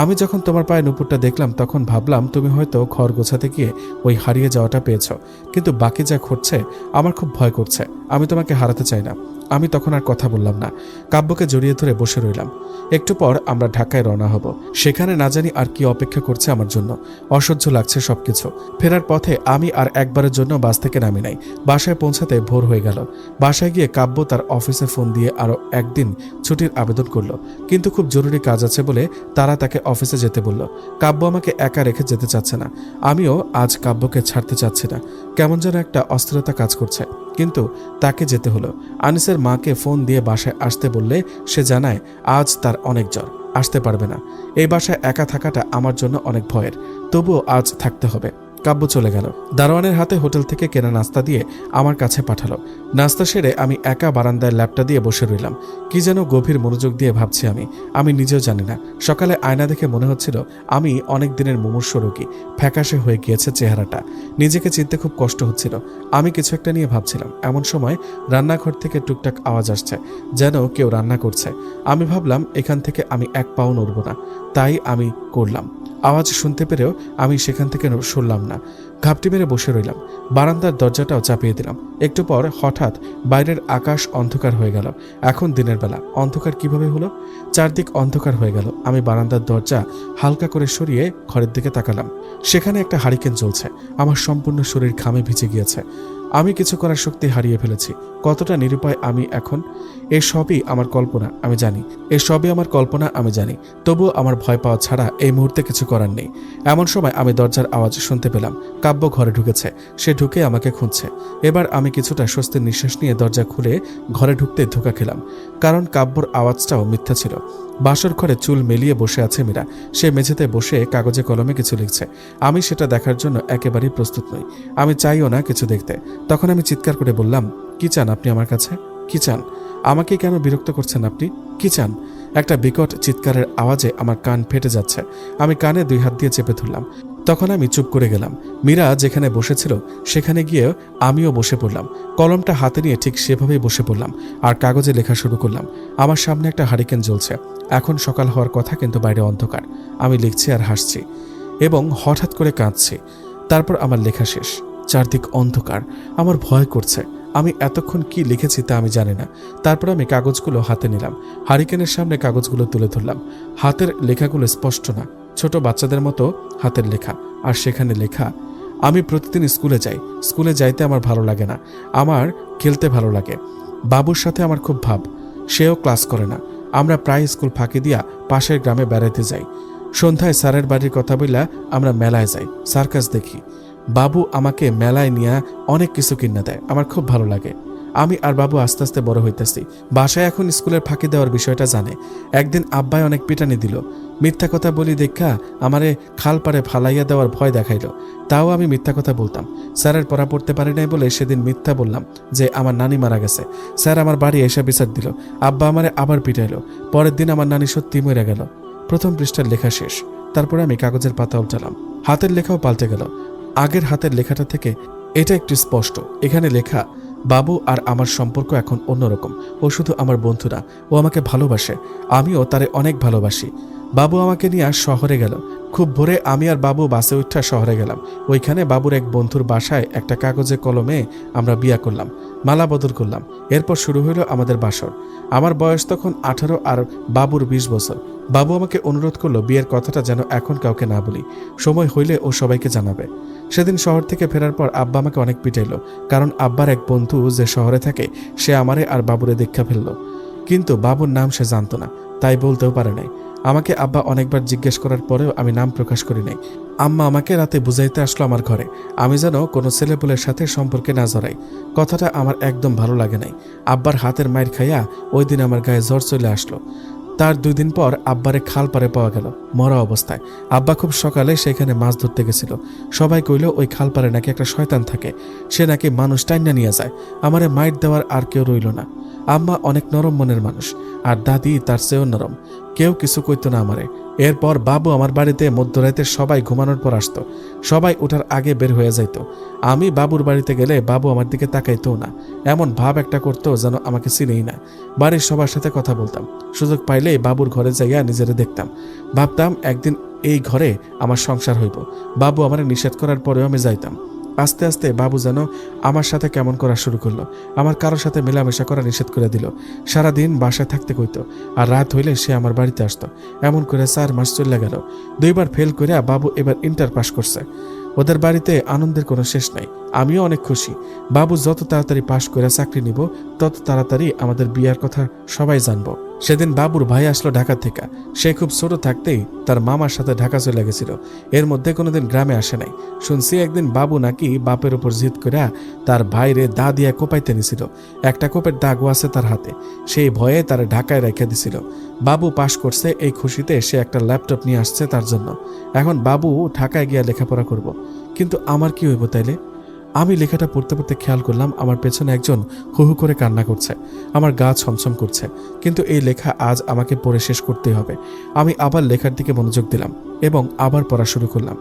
আমি যখন তোমার পায়ে নূপুরটা দেখলাম তখন ভাবলাম তুমি হয়তো ঘর গোছাতে গিয়ে ওই হারিয়ে যাওয়াটা পেয়েছ। কিন্তু বাকি যা ঘটছে আমার খুব ভয় করছে। আমি তোমাকে হারাতে চাই না। আমি তখন আর কথা বললাম না, কাব্যকে জড়িয়ে ধরে বসে রইলাম। একটু পর আমরা ঢাকায় রওনা হব। সেখানে না জানি আর কি অপেক্ষা করছে আমার জন্য। অসহ্য লাগছে সবকিছু। ফেরার পথে আমি আর একবারের জন্য বাস থেকে নামি নাই। বাসায় পৌঁছাতে ভোর হয়ে গেল। বাসায় গিয়ে কাব্য তার অফিসে ফোন দিয়ে আরো একদিন ছুটির আবেদন করলো, কিন্তু খুব জরুরি কাজ আছে বলে তারা তাকে অফিসে যেতে বলল। কাব্য আমাকে একা রেখে যেতে চাচ্ছে না, আমিও আজ কাব্যকে ছাড়তে চাচ্ছি না। কেমন যেন একটা অস্থিরতা কাজ করছে, কিন্তু তাকে যেতে হলো। আনিসের মাকে ফোন দিয়ে বাসায় আসতে বললে সে জানায় আজ তার অনেক জ্বর, আসতে পারবে না। এই বাসায় একা থাকাটা আমার জন্য অনেক ভয়ের, তবুও আজ থাকতে হবে। কাব্য চলে গেল। দারোয়ানের হাতে হোটেল থেকে কেনা নাস্তা দিয়ে আমার কাছে পাঠালো। নাস্তা সেরে আমি একা বারান্দায় ল্যাপটা দিয়ে বসে রইলাম। কি যেন গভীর মনোযোগ দিয়ে ভাবছি আমি নিজেও জানি না। সকালে আয়না দেখে মনে হচ্ছিল আমি অনেক দিনের মুমূর্ষু রোগী, ফ্যাকাশে হয়ে গিয়েছে চেহারাটা। নিজেকে চিনতে খুব কষ্ট হচ্ছিল। আমি কিছু একটা নিয়ে ভাবছিলাম, এমন সময় রান্নাঘর থেকে টুকটাক আওয়াজ আসছে, যেন কেউ রান্না করছে। আমি ভাবলাম এখান থেকে আমি এক পাও নড়ব না, তাই আমি করলাম। আওয়াজ শুনতে পেরেও আমি সেখান থেকে সরলাম না, ঘাপটি মেরে বসে রইলাম। বারান্দার দরজাটাও চাপিয়ে দিলাম। একটু পর হঠাৎ বাইরের আকাশ অন্ধকার হয়ে গেল। এখন দিনের বেলা, অন্ধকার কিভাবে হলো? চারদিক অন্ধকার হয়ে গেল। আমি বারান্দার দরজা হালকা করে সরিয়ে ঘরের দিকে তাকালাম। সেখানে একটা হারিকেন জ্বলছে। আমার সম্পূর্ণ শরীর ঘামে ভিজে গিয়েছে। আমি কিছু করার শক্তি হারিয়ে ফেলেছি। কতটা নিরুপায় আমি এখন। এসবই আমার কল্পনা, আমি জানি। এসবই আমার কল্পনা, আমি জানি। তবুও আমার ভয় পাওয়া ছাড়া এই মুহূর্তে কিছু করার নেই। এমন সময় আমি দরজার আওয়াজ শুনতে পেলাম। কাব্য ঘরে ঢুকেছে। সে ঢুকে আমাকে খুঁজছে। এবার আমি কিছুটা স্বস্তির নিঃশ্বাস নিয়ে দরজা খুলে ঘরে ঢুকতে ধোঁকা খেলাম, কারণ কাব্যর আওয়াজটাও মিথ্যা ছিল। বাসর ঘরে চুল মেলিয়ে বসে আছে মীরা। সে মেঝেতে বসে কাগজে কলমে কিছু লিখছে। আমি সেটা দেখার জন্য একেবারেই প্রস্তুত নই। আমি চাইও না কিছু দেখতে। তখন আমি চিৎকার করে বললাম, কি চান আপনি আমার কাছে? কি চান? আমাকে কেন বিরক্ত করছেন আপনি? কি চান? একটা বিকট চিৎকারের আওয়াজে আমার কান ফেটে যাচ্ছে। আমি কানে 2 হাত দিয়ে চেপে ধরলাম। তখন আমি চুপ করে গেলাম। মীরা যেখানে বসেছিল সেখানে গিয়ে আমিও বসে পড়লাম। কলমটা হাতে নিয়ে ঠিক সেভাবেই বসে পড়লাম আর কাগজে লেখা শুরু করলাম। আমার সামনে একটা হারিকেন জ্বলছে। এখন সকাল হওয়ার কথা, কিন্তু বাইরে অন্ধকার। আমি লিখছি আর হাসছি এবং হঠাৎ করে কাঁদছি। তারপর আমার লেখা শেষ। চারদিক অন্ধকার। আমার ভয় করছে। আমি এতক্ষণ কি লিখেছি তা আমি জানি না। তারপর আমি কাগজগুলো হাতে নিলাম। হারিকেনের সামনে কাগজগুলো তুলে ধরলাম। হাতের লেখাগুলো স্পষ্ট না, ছোট বাচ্চাদের মতো হাতের লেখা। আর সেখানে লেখা, আমি প্রতিদিন স্কুলে যাই। স্কুলে যাইতে আমার ভালো লাগে না, আমার খেলতে ভালো লাগে। বাবুর সাথে আমার খুব ভাব, সেও ক্লাস করে না। আমরা প্রায় স্কুল ফাঁকি দিয়া পাশের গ্রামে বেড়াতে যাই। সন্ধ্যায় স্যারের বাড়ির কথা বইলা আমরা মেলায় যাই, সার্কাস দেখি। বাবু আমাকে মেলায় নিয়ে অনেক কিছু কিনে দেয়, আমার খুব ভালো লাগে। আমি আর বাবু আস্তে আস্তে বড় হইতেছি। বাসায় এখন স্কুলের ফাঁকি দেওয়ার বিষয়টা জানে। একদিন আব্বাই অনেক পিটানি দিল। মিথ্যা কথা বলি দেখা আমারে খাল পারে ফালাইয়া দেওয়ার ভয় দেখাইল। তাও আমি মিথ্যা কথা বলতাম। স্যারের পড়া পড়তে পারি নাই বলে সেদিন মিথ্যা বললাম যে আমার নানি মারা গেছে। স্যার আমার বাড়ি এসে বিচার দিল। আব্বা আমারে আবার পিটাইল। পরের দিন আমার নানি সত্যি মরে গেল। প্রথম পৃষ্ঠার লেখা শেষ। তারপরে আমি কাগজের পাতা উল্টালাম। হাতের লেখাও পাল্টে গেল। আগের হাতের লেখাটা থেকে এটা একটু স্পষ্ট। এখানে লেখা, বাবু আর আমার সম্পর্ক এখন অন্যরকম। ও শুধু আমার বন্ধু না, ও আমাকে ভালোবাসে। আমিও তারে অনেক ভালোবাসি। বাবু আমাকে নিয়ে শহরে গেল। খুব ভোরে আমি আর বাবু বাসে উঠা শহরে গেলাম। ওইখানে বাবুর এক বন্ধুর বাসায় একটা কাগজে কলমে আমরা বিয়া করলাম, মালা বদল করলাম। এরপর শুরু হইল আমাদের বাসর। আমার বয়স তখন 18 আর বাবুর 20 বছর। বাবু আমাকে অনুরোধ করলো বিয়ের কথাটা যেন এখন কাউকে না বলি, সময় হইলে ও সবাইকে জানাবে। সেদিন শহর থেকে ফেরার পর আব্বা আমাকে অনেক পিটাইলো, কারণ আব্বার এক বন্ধু যে শহরে থাকে সে আমারে আর বাবুরে দেখা ফেললো। কিন্তু বাবুর নাম সে জানতো না, তাই বলতেও পারে নাই। আমাকে আব্বা অনেকবার জিজ্ঞেস করার পরেও আমি নাম প্রকাশ করি নাই। আম্মা আমাকে রাতে বুঝাইতে আসলো আমার ঘরে, আমি যেন কোনো ছেলেপুলের সাথে সম্পর্কে না জড়াই। কথাটা আমার একদম ভালো লাগে নাই। আব্বার হাতের মায়ের খাইয়া ওই দিন আমার গায়ে জ্বর চলে আসলো। তার 2 দিন পর আব্বারে খাল পারে পাওয়া গেল মরা অবস্থায়। আব্বা খুব সকালে সেখানে মাছ ধরতে গেছিল। সবাই কইল ওই খাল পারে নাকি একটা শয়তান থাকে, সে নাকি মানুষ টাইনা নিয়ে যায়। আমারে মাইট দেওয়ার আর কেউ রইল না। আম্মা অনেক নরম মনের মানুষ, আর দাদি তার চেয়েও নরম। কেউ কিছু কইতো না আমারে। এরপর বাবু আমার বাড়িতে মধ্যরাতে সবাই ঘুমানোর পর আসতো। সবাই ওঠার আগে বের হয়ে যাইতো। আমি বাবুর বাড়িতে গেলে বাবু আমার দিকে তাকাইতো না, এমন ভাব একটা করতো যেন আমাকে চিনেই না। বাড়ির সবার সাথে কথা বলতাম, সুযোগ পাইলেই বাবুর ঘরে যাইয়া নিজেরে দেখতাম। ভাবতাম একদিন এই ঘরে আমার সংসার হইব। বাবু আমার নিষেধ করার পরেও আমি যাইতাম। আস্তে আস্তে বাবু যেন আমার সাথে কেমন করা শুরু করলো। আমার কারোর সাথে মেলামেশা করা নিষেধ করে দিল। সারাদিন বাসায় থাকতে কইতো, আর রাত হইলে সে আমার বাড়িতে আসতো। এমন করে 4 মাস চলে গেল। 2 বার ফেল করে বাবু এবার ইন্টার পাস করছে। ওদের বাড়িতে আনন্দের কোনো শেষ নাই। আমিও অনেক খুশি। বাবু যত তাড়াতাড়ি পাশ করে চাকরি নিব, তত তাড়াতাড়ি আমাদের বিয়ার কথা সবাই জানবো। সেদিন বাবুর ভাই আসলো ঢাকা থেকে। সে খুব ছোট থাকতেই তার মামার সাথে ঢাকা চলে গেছিল। এর মধ্যে কোনোদিন গ্রামে আসে নাই। শুনছি একদিন বাবু নাকি বাপের উপর জিদ করে তার ভাইরে দা দিয়া কোপাইতে নিছিল। একটা কোপের দাগও আছে তার হাতে। সেই ভয়ে তার ঢাকায় রেখে দিছিল। বাবু পাশ করছে, এই খুশিতে সে একটা ল্যাপটপ নিয়ে আসছে তার জন্য। এখন বাবু ঢাকায় গিয়া লেখাপড়া করব। কিন্তু আমার কি হইব তাইলে? আমি লেখাটা পড়তে পড়তে খেয়াল করলাম আমার পেছনে একজন হু হু করে কান্না করছে। আমার গা ছমছম করছে। কিন্তু এই লেখা আজ আমাকে পড়ে শেষ করতেই হবে। আমি আবার লেখার দিকে মনোযোগ দিলাম এবং আবার পড়া শুরু করলাম।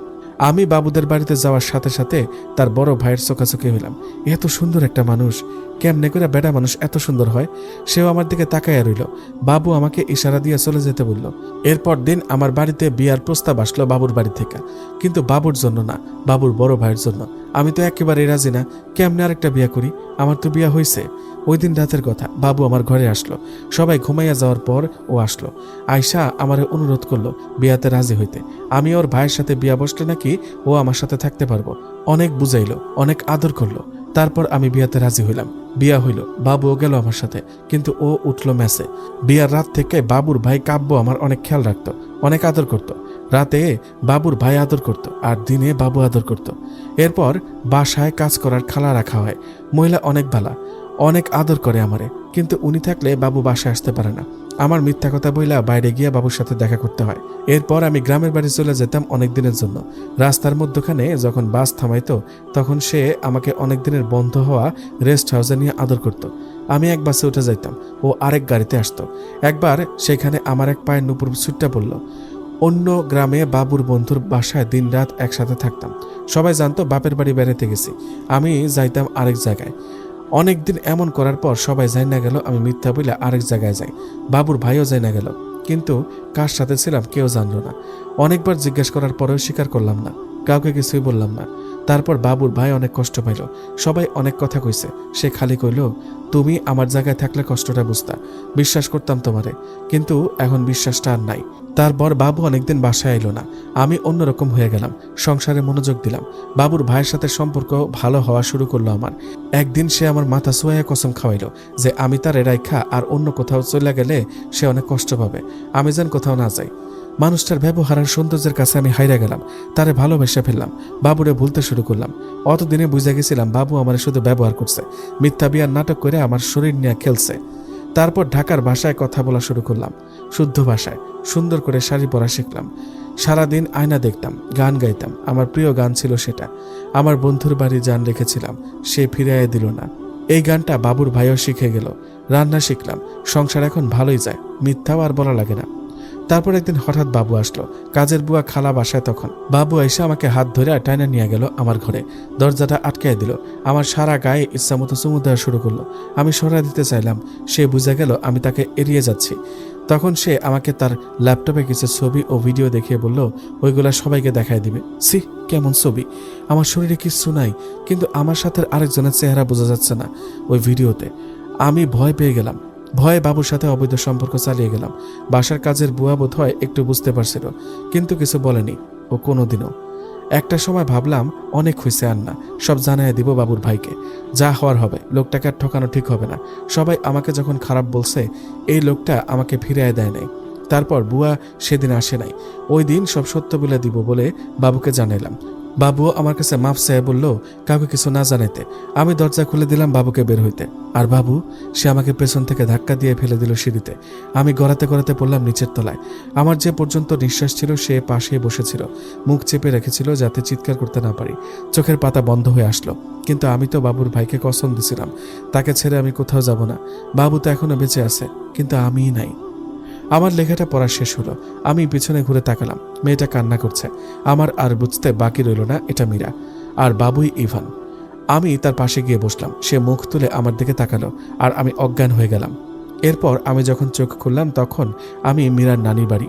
আমি বাবুদের বাড়িতে যাওয়ার সাথে সাথে তার বড় ভাইয়ের চোখাচোখি হইলাম। এত সুন্দর একটা মানুষ, কেমনে করে বেটা মানুষ এত সুন্দর হয়? সেও আমার দিকে তাকাইয়া রইল। বাবু আমাকে ইশারা দিয়ে চলে যেতে বলল। এরপর দিন আমার বাড়িতে বিয়ার প্রস্তাব আসলো বাবুর বাড়ি থেকে, কিন্তু বাবুর জন্য না, বাবুর বড় ভাইয়ের জন্য। আমি তো একেবারেই রাজি না। কেমনে আরেকটা বিয়া করি? আমার তো বিয়া হয়েছে। ওই দিন রাতের কথা, বাবু আমার ঘরে আসলো। সবাই ঘুমাইয়া যাওয়ার পর ও আসলো। আয়শা আমারে অনুরোধ করলো বিয়াতে রাজি হইতে। আমি ওর ভাইয়ের সাথে বিয়া বসলে নাকি ও আমার সাথে থাকতে পারবো। অনেক বুঝাইলো, অনেক আদর করলো। তারপর আমি বিয়াতে রাজি হইলাম। বিয়া হইল, বাবুও গেল আমার সাথে, কিন্তু ও উঠলো ম্যাচে। বিয়ার রাত থেকে বাবুর ভাই কাব্য আমার অনেক খেয়াল রাখতো, অনেক আদর করত। রাতে বাবুর ভাই আদর করত, আর দিনে বাবু আদর করত। এরপর বাসায় কাজ করার খালা রাখা হয়। মহিলা অনেক ভালা, অনেক আদর করে আমারে। কিন্তু উনি থাকলে বাবু বাসায় আসতে পারে না। আমার মিথ্যা কথা বইলা বাইরে গিয়া বাবুর সাথে দেখা করতে হয়। এরপর আমি গ্রামের বাড়ি চলে যেতাম অনেক দিনের জন্য। রাস্তার মধ্যখানে যখন বাস থামাইতো তখন সে আমাকে অনেক দিনের বন্ধ হওয়া রেস্ট হাউসে নিয়ে আদর করত। আমি এক বাসে উঠে যাইতাম, ও আরেক গাড়িতে আসতো। একবার সেখানে আমার এক পায়ের নুপুর ছুট্টা পড়ল। অন্য গ্রামে বাবুর বন্ধুর বাসায় দিন রাত একসাথে থাকতাম। সবাই জানতো বাপের বাড়ি বেড়াতে গেছি। আমি যাইতাম আরেক জায়গায়। অনেকদিন এমন করার পর সবাই যাই না গেল, আমি মিথ্যা বলে আরেক জায়গায় যাই। বাবুর ভাইও যাই না গেল, কিন্তু কার সাথে ছিলাম কেউ জানলো না। অনেকবার জিজ্ঞেস করার পরেও স্বীকার করলাম না, কাউকে কিছুই বললাম না। তারপর বাবুর ভাই অনেক কষ্ট পাইল। সবাই অনেক কথা কইছে, সে খালি কইল তুমি আমার জায়গায় থাকলে কষ্টটা বুঝতা, বিশ্বাস করতাম তোমারে, কিন্তু এখন বিশ্বাসটা আর নাই। তারপর বাবু অনেকদিন বাসায় এলো না। আমি অন্যরকম হয়ে গেলাম, সংসারে মনোযোগ দিলাম। বাবুর ভাইয়ের সাথে সম্পর্ক ভালো হওয়া শুরু করলো আমার। একদিন সে আমার মাথা ছোঁয়া কসম খাওয়াইলো যে আমি তার রাইখা আর অন্য কোথাও চলে গেলে সে অনেক কষ্ট পাবে, আমি যেন কোথাও না যাই। মানুষটার ব্যবহার আর সৌন্দর্যের কাছে আমি হাইরা গেলাম, তারে ভালোবেসে ফেললাম। বাবুরে ভুলতে শুরু করলাম। অতদিনে বুঝে গেছিলাম বাবু আমার শুধু ব্যবহার করছে, মিথ্যা বিয়ার নাটক করে আমার শরীর নিয়ে খেলছে। তারপর ঢাকার ভাষায় কথা বলা শুরু করলাম, শুদ্ধ ভাষায়। সুন্দর করে শাড়ি পরা শিখলাম। সারাদিন আয়না দেখতাম, গান গাইতাম। আমার প্রিয় গান ছিল সেটা। আমার বন্ধুর বাড়ি যান রেখেছিলাম, সে ফিরাইয়া দিল না। এই গানটা বাবুর ভাইও শিখে গেল। রান্না শিখলাম। সংসার এখন ভালোই যায়, মিথ্যাও আর বলা লাগে না। তারপর একদিন হঠাৎ বাবু আসলো। কাজের বুয়া খালা বাসায় তখন। বাবু এসে আমাকে হাত ধরে টাইনা নিয়ে গেল আমার ঘরে। দরজাটা আটকায় দিল। আমার সারা গায়ে ইচ্ছা মতো চুমু দেওয়া শুরু করলো। আমি সরা দিতে চাইলাম, সে বুঝে গেল আমি তাকে এড়িয়ে যাচ্ছি। তখন সে আমাকে তার ল্যাপটপে কিছু ছবি ও ভিডিও দেখিয়ে বলল ওইগুলা সবাইকে দেখায় দিবে। সি, কেমন ছবি! আমার শরীরে কিছু নাই, কিন্তু আমার সাথে আরেকজনের চেহারা বোঝা যাচ্ছে না ওই ভিডিওতে। আমি ভয় পেয়ে গেলাম। ভয়ে বাবুর সাথে অবৈধ সম্পর্ক চালিয়ে গেলাম। বাসার কাজের বুয়া বোধ হয় একটু বুঝতে পারছিল, কিন্তু কিছু বলেনি ও কোনোদিনও। একটা সময় ভাবলাম অনেক হয়েছে, আর না, সব জানাই দিব বাবুর ভাইকে। যা হওয়ার হবে, লোকটাকে আর ঠকানো ঠিক হবে না। সবাই আমাকে যখন খারাপ বলছে, এই লোকটা আমাকে ফিরিয়ে দেয় নাই। তারপর বুয়া সেদিন আসে নাই। ওই দিন সব সত্য বলে দিব বলে বাবুকে জানাইলাম। বাবুও আমার কাছে মাফ চেয়ে বলল কাউকে কিছু না জানাইতে। আমি দরজা খুলে দিলাম বাবুকে বের হইতে, আর বাবু সে আমাকে পেছন থেকে ধাক্কা দিয়ে ফেলে দিল সিঁড়িতে। আমি গড়াতে গড়াতে পড়লাম নিচের তলায়। আমার যে পর্যন্ত নিঃশ্বাস ছিল সে পাশেই বসেছিল, মুখ চেপে রেখেছিল যাতে চিৎকার করতে না পারি। চোখের পাতা বন্ধ হয়ে আসলো, কিন্তু আমি তো বাবুর ভাইকে কসম দিছিলাম তাকে ছেড়ে আমি কোথাও যাব না। বাবু তো এখনো বেঁচে আছে, কিন্তু আমিই নাই। আমার লেখাটা পড়া শেষ হলো। আমি পিছনে ঘুরে তাকালাম, মেয়েটা কান্না করছে। আমার আর বুঝতে বাকি রইল না এটা মীরা, আর বাবুই ইভান। আমি তার পাশে গিয়ে বসলাম। সে মুখ তুলে আমার দিকে তাকালো, আর আমি অজ্ঞান হয়ে গেলাম। এরপর আমি যখন চোখ খুললাম তখন আমি মীরার নানির বাড়ি।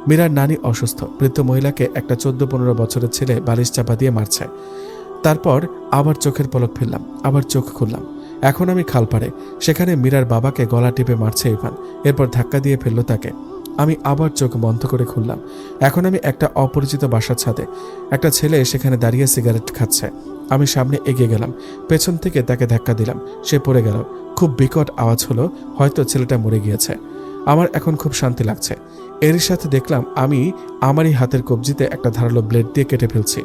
মীরার নানি অসুস্থ, বৃদ্ধ মহিলাকে একটা 14-15 বছরের ছেলে বালিশ চাপা দিয়ে মারছে। তারপর আবার চোখের পলক ফেললাম, আবার চোখ খুললাম। এখন আমি খালপাড়ে, সেখানে মীরার বাবাকে গলা টিপে মারছে ইভান। এরপর ধাক্কা দিয়ে ফেললো তাকে। আমি আবার চোখ বন্ধ করে খুললাম। এখন আমি একটা অপরিচিত বাসার ছাদে। একটা ছেলে সেখানে দাঁড়িয়ে সিগারেট খাচ্ছে। আমি সামনে এগিয়ে গেলাম, পেছন থেকে তাকে ধাক্কা দিলাম। সে পড়ে গেল। খুব বিকট আওয়াজ হলো, হয়তো ছেলেটা মরে গিয়েছে। আমার এখন খুব শান্তি লাগছে। এর সাথে দেখলাম আমি আমারই হাতের কবজিতে একটা ধারালো ব্লেড দিয়ে কেটে ফেলছি।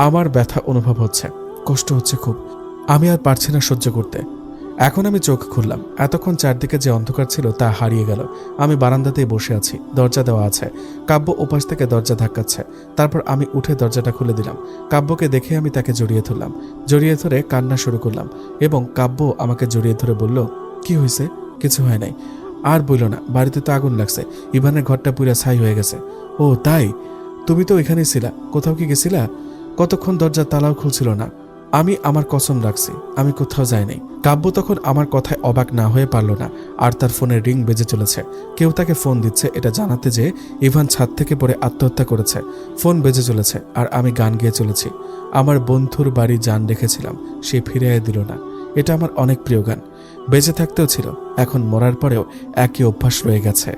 আমার ব্যথা অনুভব হচ্ছে, কষ্ট হচ্ছে খুব। আমি আর পারছি না সহ্য করতে। এখন আমি চোখ খুললাম। এতক্ষণ চারদিকে যে অন্ধকার ছিল তা হারিয়ে গেল। আমি বারান্দাতেই বসে আছি, দরজা দেওয়া আছে। কাব্য ওপাশ থেকে দরজা ধাক্কাচ্ছে। তারপর আমি উঠে দরজাটা খুলে দিলাম। কাব্যকে দেখে আমি তাকে জড়িয়ে ধরলাম। জড়িয়ে ধরে কান্না শুরু করলাম, এবং কাব্য আমাকে জড়িয়ে ধরে বলল, কি হয়েছে? কিছু হয় নাই। আর বইল না, বাড়িতে তো আগুন লাগছে, ইভানের ঘরটা পুরা ছাই হয়ে গেছে। ও তাই? তুমি তো ওইখানেই ছিলা, কোথাও কি গেছিলা? কতক্ষণ দরজার তালাও খুলছিল না। আমি আমার কসম রাখছি, আমি কোথাও যাই নাই। কাব্য তখন আমার কথায় অবাক না হয়ে পারল না, আর তার ফোনের রিং বেজে চলেছে। কেউ তাকে ফোন দিচ্ছে এটা জানাতে যে ইভান ছাদ থেকে পড়ে আত্মহত্যা করেছে। ফোন বেজে চলেছে, আর আমি গান গেয়ে চলেছি। আমার বন্ধুর বাড়ি জান রেখেছিলাম, সে ফিরিয়ে দিল না। এটা আমার অনেক প্রিয় গান, বেঁচে থাকতেও ছিল, এখন মরার পরেও একই অভ্যাস রয়ে গেছে।